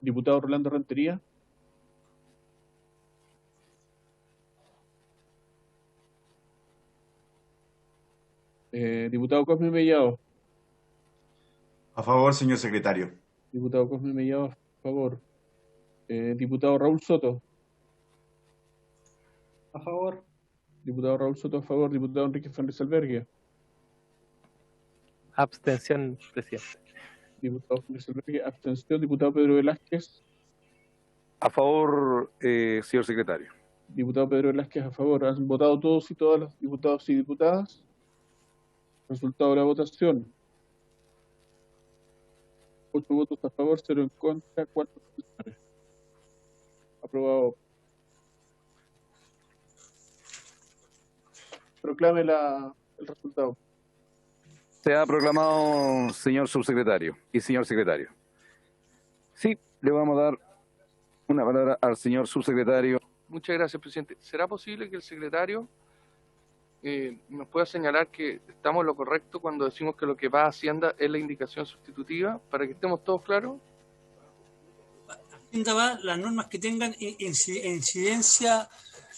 Diputado Orlando Rentería. Diputado Cosme Mellado. A favor, señor secretario. Diputado Cosme Mellado, a favor. Diputado Raúl Soto. A favor. Diputado Raúl Soto a favor. Diputado Enrique Fernández Albergue. Abstención, presidente. Diputado Fernández Albergue, abstención. Diputado Pedro Velázquez. A favor, señor secretario. Diputado Pedro Velázquez a favor. ¿Han votado todos y todas los diputados y diputadas? Resultado de la votación. 8 votos a favor, 0 en contra, 4 abstenciones. Aprobado. Proclame el resultado. Se ha proclamado, señor subsecretario y señor secretario. Sí, le vamos a dar una palabra al señor subsecretario. Muchas gracias, presidente. ¿Será posible que el secretario nos pueda señalar que estamos en lo correcto cuando decimos que lo que va a Hacienda es la indicación sustitutiva, para que estemos todos claros? Hacienda va las normas que tengan incidencia.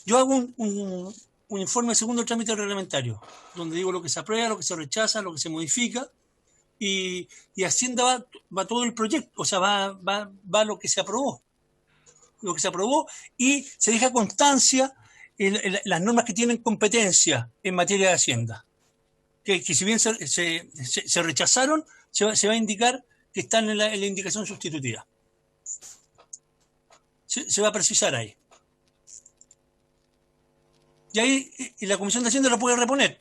Yo hago un informe de segundo trámite reglamentario, donde digo lo que se aprueba, lo que se rechaza, lo que se modifica, y Hacienda va todo el proyecto, o sea, va lo que se aprobó. Lo que se aprobó, y se deja constancia las normas que tienen competencia en materia de Hacienda. Que si bien se rechazaron, se va a indicar que están en la indicación sustitutiva. Se va a precisar ahí. Y ahí la Comisión de Hacienda lo puede reponer.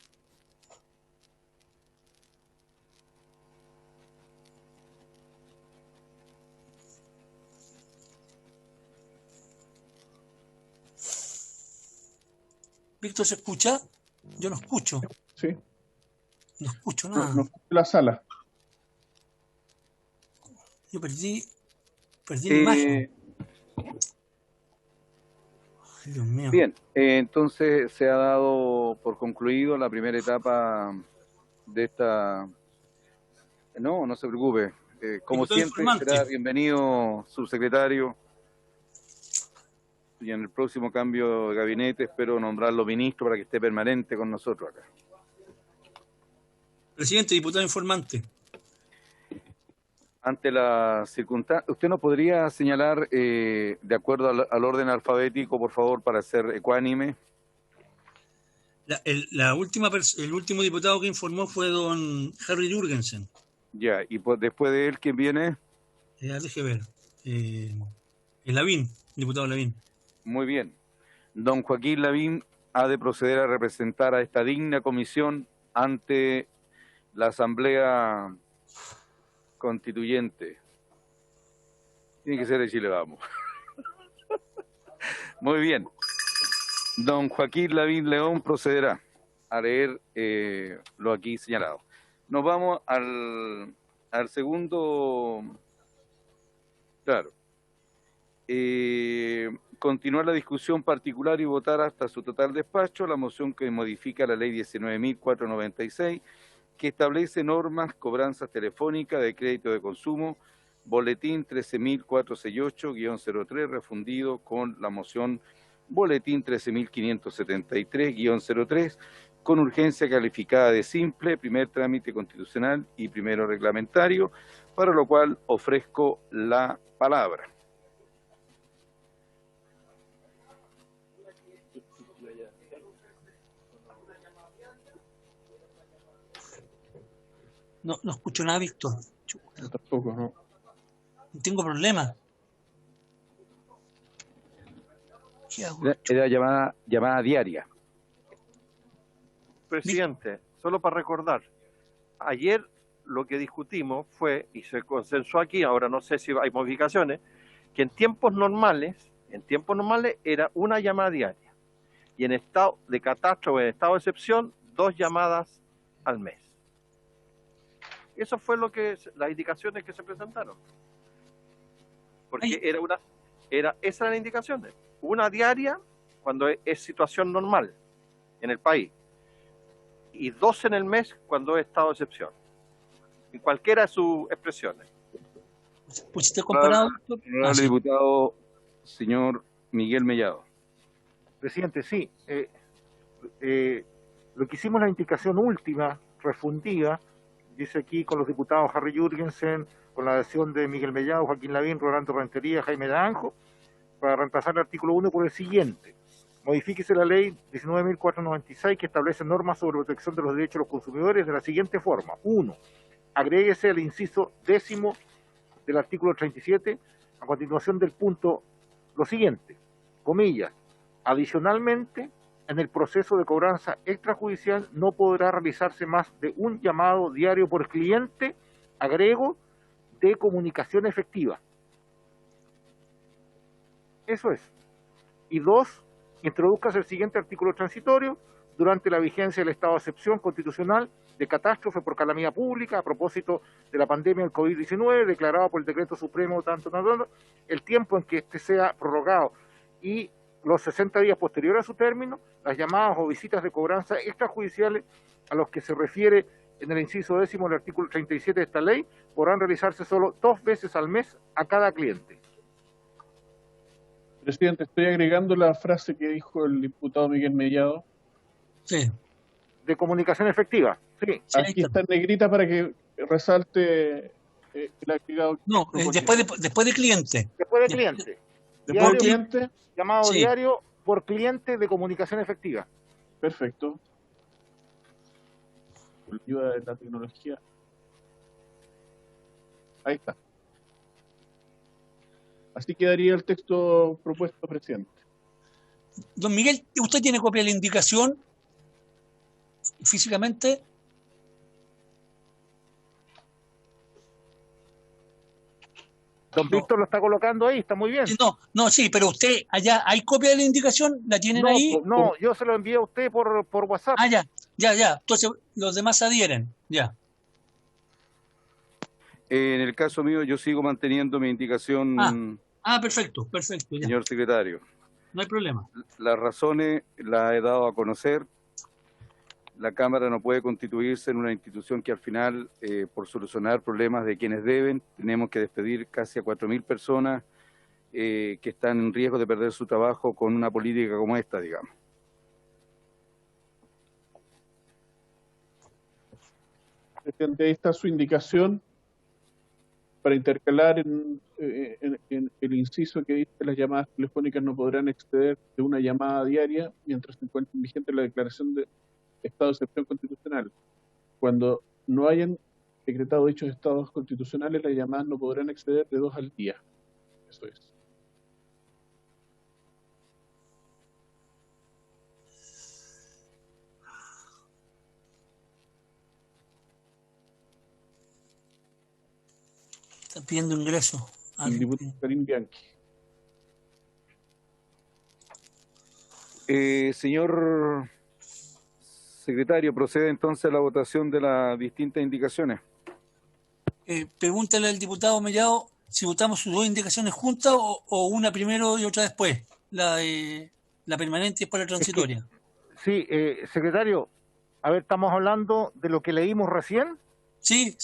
Víctor, ¿se escucha? Yo no escucho. Sí. No escucho nada. No escucho la sala. Yo perdí la imagen. Ay, Dios mío. Bien, entonces se ha dado por concluido la primera etapa de esta... No se preocupe. Como siempre, será bienvenido, subsecretario. Y en el próximo cambio de gabinete espero nombrarlo ministro para que esté permanente con nosotros acá. Presidente, diputado informante. Ante la circunstancia, ¿usted nos podría señalar, de acuerdo al orden alfabético, por favor, para ser ecuánime? El último diputado que informó fue don Harry Jürgensen. Ya, y después de él, ¿quién viene? Deje ver. Lavín, diputado Lavín. Muy bien. Don Joaquín Lavín ha de proceder a representar a esta digna comisión ante la Asamblea Constituyente. Tiene que ser de Chile Vamos. Muy bien. Don Joaquín Lavín León procederá a leer lo aquí señalado. Nos vamos al segundo... Claro. Continuar la discusión particular y votar hasta su total despacho la moción que modifica la ley 19.496, que establece normas, cobranzas telefónicas de crédito de consumo, boletín 13.468-03, refundido con la moción boletín 13.573-03, con urgencia calificada de simple, primer trámite constitucional y primero reglamentario, para lo cual ofrezco la palabra. No escucho nada, Víctor. Yo tampoco, no. Tengo problemas. ¿Qué hago? Era llamada diaria. Presidente, solo para recordar, ayer lo que discutimos fue, y se consensuó aquí, ahora no sé si hay modificaciones, que en tiempos normales era una llamada diaria, y en estado de catástrofe, en estado de excepción, 2 llamadas al mes. Eso fue las indicaciones que se presentaron. Porque esas eran las indicaciones. Una diaria cuando es situación normal en el país. Y 2 en el mes cuando es estado de excepción. En cualquiera de sus expresiones. ¿Pusiste comparado? Honorable diputado, señor Miguel Mellado. Presidente, sí. Lo que hicimos la indicación última, refundida, dice aquí con los diputados Harry Jürgensen, con la adhesión de Miguel Mellado, Joaquín Lavín, Rolando Rentería, Jaime Naranjo, para reemplazar el artículo 1 por el siguiente. modifíquese la ley 19.496 que establece normas sobre protección de los derechos de los consumidores de la siguiente forma. 1. Agréguese el inciso 10º del artículo 37 a continuación del punto lo siguiente, comillas, adicionalmente, en el proceso de cobranza extrajudicial no podrá realizarse más de un llamado diario por cliente, agrego, de comunicación efectiva. Eso es. Y 2, introduzcase el siguiente artículo transitorio durante la vigencia del estado de excepción constitucional de catástrofe por calamidad pública a propósito de la pandemia del COVID-19 declarado por el decreto supremo tanto, el tiempo en que este sea prorrogado y los 60 días posteriores a su término, las llamadas o visitas de cobranza extrajudiciales a los que se refiere en el inciso 10º del artículo 37 de esta ley podrán realizarse solo 2 veces al mes a cada cliente. Presidente, estoy agregando la frase que dijo el diputado Miguel Mellado. Sí. De comunicación efectiva. Sí. Aquí está en negrita para que resalte el agregado. No, después de cliente. Después de cliente. Después de cliente. Llamado Sí. diario por cliente de comunicación efectiva. Perfecto. Con la ayuda de la tecnología. Ahí está. Así quedaría el texto propuesto, presidente. Don Miguel, ¿usted tiene copia de la indicación físicamente? Don Víctor lo está colocando ahí, está muy bien. No, sí, pero usted, allá, ¿hay copia de la indicación? ¿La tienen No, ahí? no, yo se lo envié a usted por WhatsApp. Ah, ya. Entonces, los demás adhieren, ya. En el caso mío, yo sigo manteniendo mi indicación, Perfecto, ya. señor secretario. No hay problema. Las razones las he dado a conocer. La Cámara no puede constituirse en una institución que al final, por solucionar problemas de quienes deben, tenemos que despedir casi a 4.000 personas que están en riesgo de perder su trabajo con una política como esta, digamos. Presidente, ahí está su indicación para intercalar en el inciso que dice que las llamadas telefónicas no podrán exceder de una llamada diaria mientras se encuentre vigente la declaración de estado de excepción constitucional. Cuando no hayan decretado dichos estados constitucionales, las llamadas no podrán exceder de 2 al día. Eso es. Está pidiendo ingreso. El diputado Karim Bianchi. Señor secretario, procede entonces a la votación de las distintas indicaciones. Pregúntale al diputado Mellado si votamos sus 2 indicaciones juntas o una primero y otra después. La permanente y después la transitoria. Sí, secretario, a ver, estamos hablando de lo que leímos recién. Sí.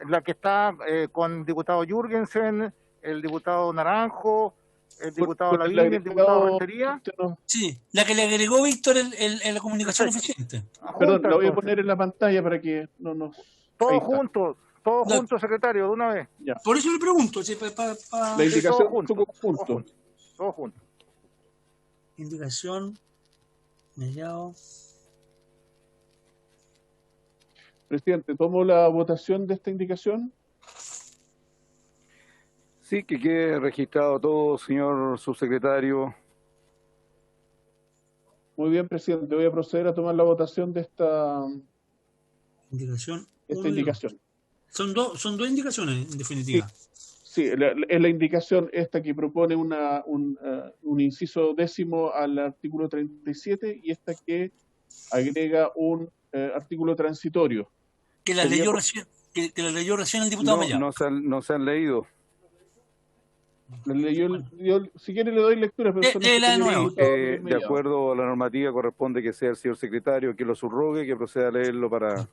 La que está con el diputado Jürgensen, el diputado Naranjo, el diputado Lavín, el diputado Rentería. Sí, la que le agregó Víctor en la comunicación eficiente. Perdón, la voy a poner en la pantalla para que no nos... Todos juntos, secretario, de una vez. Ya. Por eso le pregunto. Sí, la indicación su conjunto. Todos juntos. Indicación, Mellado. Presidente, ¿tomo la votación de esta indicación? Sí, que quede registrado todo, señor subsecretario. Muy bien, presidente. Voy a proceder a tomar la votación de esta indicación. Son 2 indicaciones, en definitiva. Sí, es la indicación esta que propone un inciso 10º al artículo 37 y esta que agrega un artículo transitorio. Que la leyó recién el diputado Mellado. No se han leído. Si quiere le doy lectura, pero de acuerdo a la normativa corresponde que sea el señor secretario que lo subrogue, que proceda a leerlo para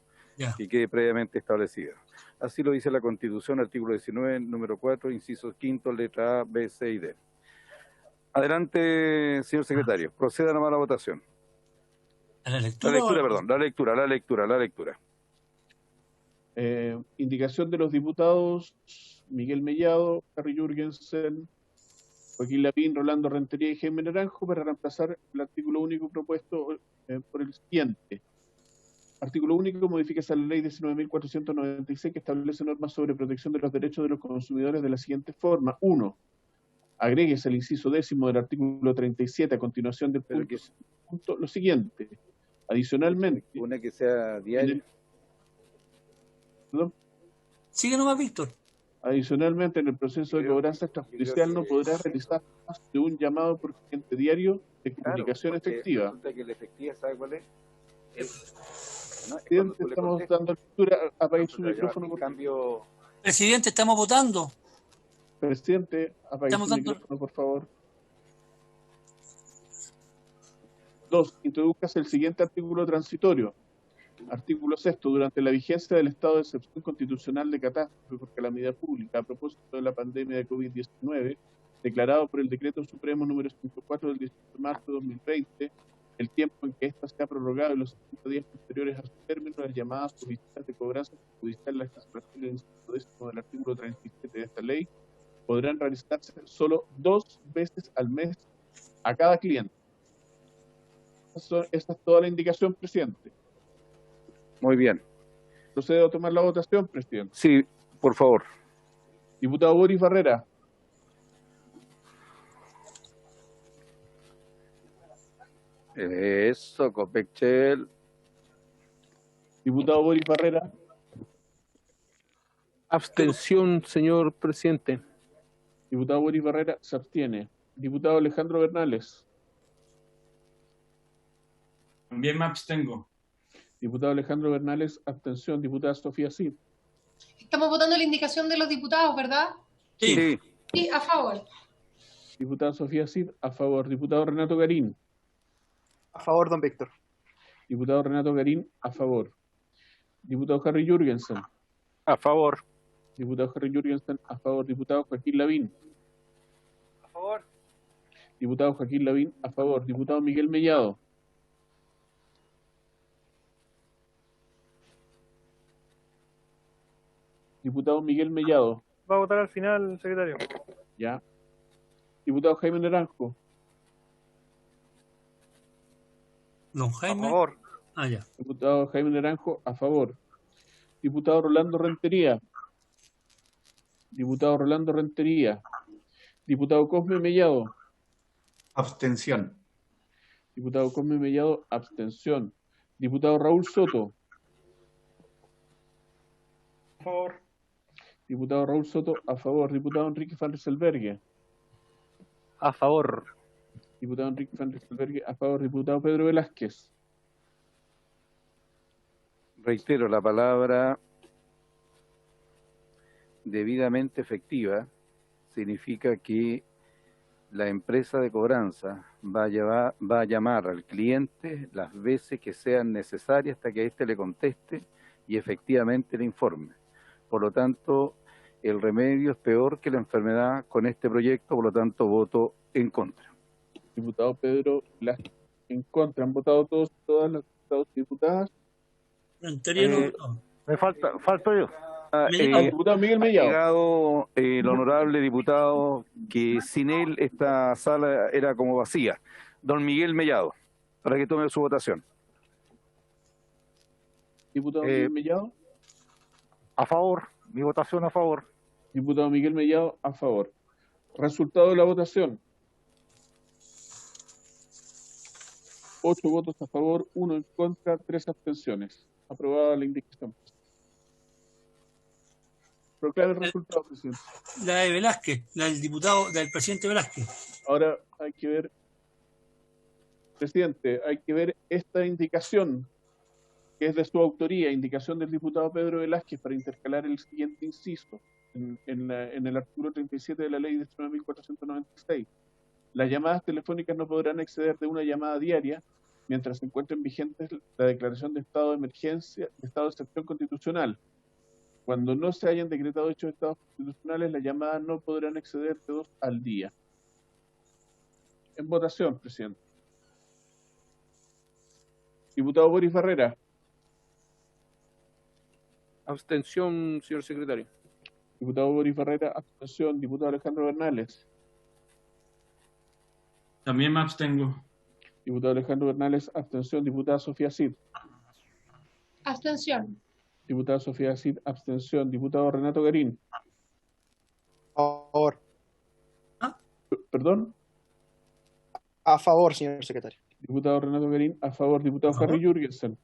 que quede previamente establecida. Así lo dice la Constitución, artículo 19, número 4, incisos 5, letra A, B, C y D. Adelante, señor secretario, proceda nomás a la votación. La lectura. Indicación de los diputados Miguel Mellado, Harry Jürgensen, Joaquín Lavín, Rolando Rentería y Jaime Naranjo, para reemplazar el artículo único propuesto por el siguiente. Artículo único, modifíquese la ley 19.496 que establece normas sobre protección de los derechos de los consumidores de la siguiente forma. 1. Agréguese el inciso 10º del artículo 37 a continuación del punto lo siguiente. Adicionalmente... Una que sea diaria. ¿Perdón? Sigue nomás, Víctor. Adicionalmente, en el proceso de cobranza extrajudicial no podrá realizar más de un llamado por cliente diario de comunicación efectiva. Resulta que la efectiva, ¿sabe cuál es? Presidente, estamos dando lectura. Apague su micrófono. Por cambio... Presidente, estamos votando. Presidente, apague su micrófono, por favor. 2. Introduzcase el siguiente artículo transitorio. Artículo 6. Durante la vigencia del estado de excepción constitucional de catástrofe por calamidad pública a propósito de la pandemia de COVID-19, declarado por el Decreto Supremo número 54 del 18 de marzo de 2020, el tiempo en que ésta se ha prorrogado y los 60 días posteriores a su término, las llamadas por visitas de cobranza judicial, la expresión del inciso 10º del artículo 37 de esta ley, podrán realizarse solo 2 veces al mes a cada cliente. Esta es toda la indicación, presidente. Muy bien. Procedo a tomar la votación, presidente. Sí, por favor. Diputado Boris Barrera. Eso, Copechel. Diputado Boris Barrera. Abstención, señor presidente. Diputado Boris Barrera se abstiene. Diputado Alejandro Bernales. También me abstengo. Diputado Alejandro Bernales, abstención. Diputada Sofía Cid. Estamos votando la indicación de los diputados, ¿verdad? Sí. Sí, a favor. Diputada Sofía Cid, a favor. Diputado Renato Garín. A favor, don Víctor. Diputado Renato Garín, a favor. Diputado Harry Jürgensen. A favor. Diputado Harry Jürgensen, a favor. Diputado Joaquín Lavín. A favor. Diputado Joaquín Lavín, a favor. Diputado Miguel Mellado. Diputado Miguel Mellado. Va a votar al final, secretario. Ya. Diputado Jaime Naranjo. Don Jaime. A favor. Ah, ya. Diputado Jaime Naranjo, a favor. Diputado Rolando Rentería. Diputado Rolando Rentería. Diputado Cosme Mellado. Abstención. Diputado Cosme Mellado, abstención. Diputado Raúl Soto. A favor. Diputado Raúl Soto, a favor. Diputado Enrique Van Rieselberghe. A favor. Diputado Enrique Van Rieselberghe, a favor. Diputado Pedro Velázquez. Reitero, la palabra debidamente efectiva significa que la empresa de cobranza va a llamar al cliente las veces que sean necesarias hasta que éste le conteste y efectivamente le informe. Por lo tanto, el remedio es peor que la enfermedad con este proyecto, por lo tanto, voto en contra. Diputado Pedro Velázquez, en contra. ¿Han votado todas las diputados y diputadas? Me falto yo. Diputado Miguel Mellado. Ha llegado el honorable diputado que sin él esta sala era como vacía. Don Miguel Mellado, para que tome su votación. Diputado Miguel Mellado. A favor. Mi votación a favor. Diputado Miguel Mellado, a favor. Resultado de la votación. 8 votos a favor, 1 en contra, 3 abstenciones. Aprobada la indicación. Proclame el resultado, presidente. La de Velázquez, la del diputado, del presidente Velázquez. Ahora hay que ver, presidente, hay que ver esta indicación, que es de su autoría, indicación del diputado Pedro Velázquez, para intercalar el siguiente inciso en el artículo 37 de la ley 19.496. Las llamadas telefónicas no podrán exceder de una llamada diaria mientras se encuentren vigentes la declaración de estado de emergencia, de estado de excepción constitucional. Cuando no se hayan decretado hechos de estados constitucionales, las llamadas no podrán exceder de 2 al día. En votación, presidente. Diputado Boris Barrera. Abstención, señor secretario. Diputado Boris Barrera, abstención. Diputado Alejandro Bernales. También me abstengo. Diputado Alejandro Bernales, abstención. Diputada Sofía Cid. Abstención. Diputada Sofía Cid, abstención. Diputado Renato Garín. A favor. ¿Perdón? A favor, señor secretario. Diputado Renato Garín, a favor. Diputado Harry Jürgensen.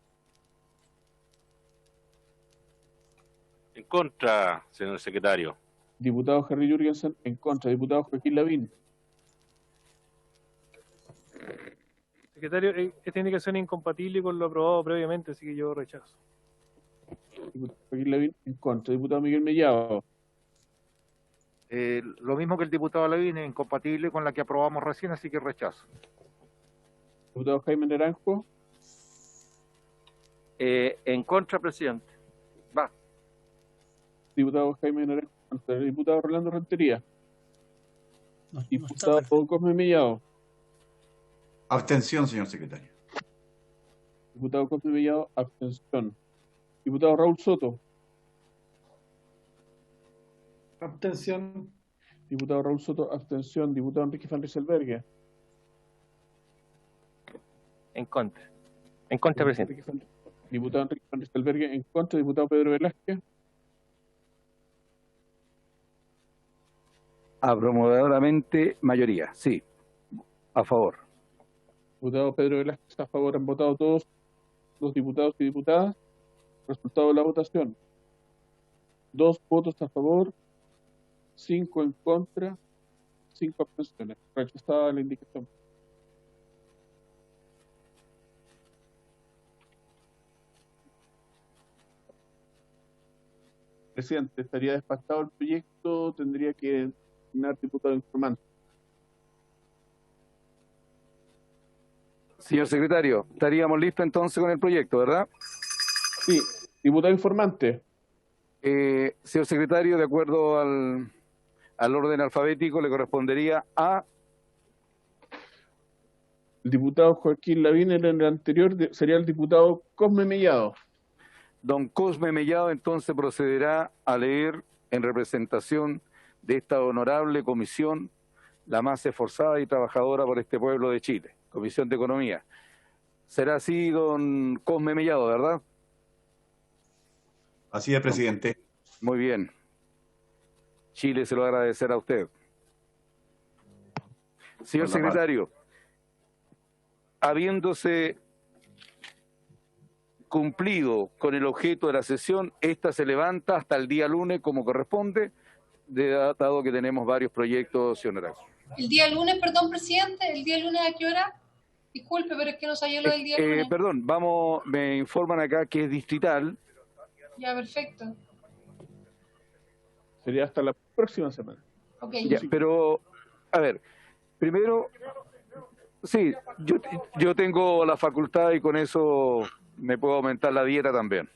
En contra, señor secretario. Diputado Harry Jürgensen, en contra. Diputado Joaquín Lavín. Secretario, esta indicación es incompatible con lo aprobado previamente, así que yo rechazo. Diputado Joaquín Lavín, en contra. Diputado Miguel Mellado. Lo mismo que el diputado Lavín, es incompatible con la que aprobamos recién, así que rechazo. Diputado Jaime Naranjo. En contra, presidente. Va. Diputado Jaime Naranjo. Contra. Diputado Rolando Rentería. Diputado Cosme Mellado. Abstención, señor secretario. Diputado Cosme Mellado, abstención. Diputado Raúl Soto. Abstención. Diputado Raúl Soto, abstención. Diputado Enrique Van Rieselberghe. En contra. En contra, presidente. Diputado Enrique Van Rieselberghe, en contra. Diputado Pedro Velázquez. Abrumadoramente mayoría, sí. A favor. Diputado Pedro Velázquez, a favor. Han votado todos los diputados y diputadas. Resultado de la votación. 2 votos a favor, 5 en contra, 5 abstenciones. Rechazada la indicación. Presidente, estaría despachado el proyecto, tendría que designar diputado informante. Señor secretario, estaríamos listos entonces con el proyecto, ¿verdad? Sí, diputado informante. Señor secretario, de acuerdo al orden alfabético, le correspondería a... El diputado Joaquín Lavín, en el anterior sería el diputado Cosme Mellado. Don Cosme Mellado entonces procederá a leer en representación de esta honorable comisión, la más esforzada y trabajadora por este pueblo de Chile, Comisión de Economía. Será así, don Cosme Mellado, ¿verdad? Así es, presidente. Muy bien. Chile se lo agradecerá a usted. Señor secretario, habiéndose cumplido con el objeto de la sesión, esta se levanta hasta el día lunes como corresponde, dado que tenemos varios proyectos y honorarios. El día lunes, perdón, presidente, ¿el día lunes a qué hora? Disculpe, pero es que no sabía lo del día lunes. Perdón, me informan acá que es distrital. Ya, perfecto. Sería hasta la próxima semana. Okay. Ya, pero, a ver, primero, sí, yo tengo la facultad y con eso me puedo aumentar la dieta también.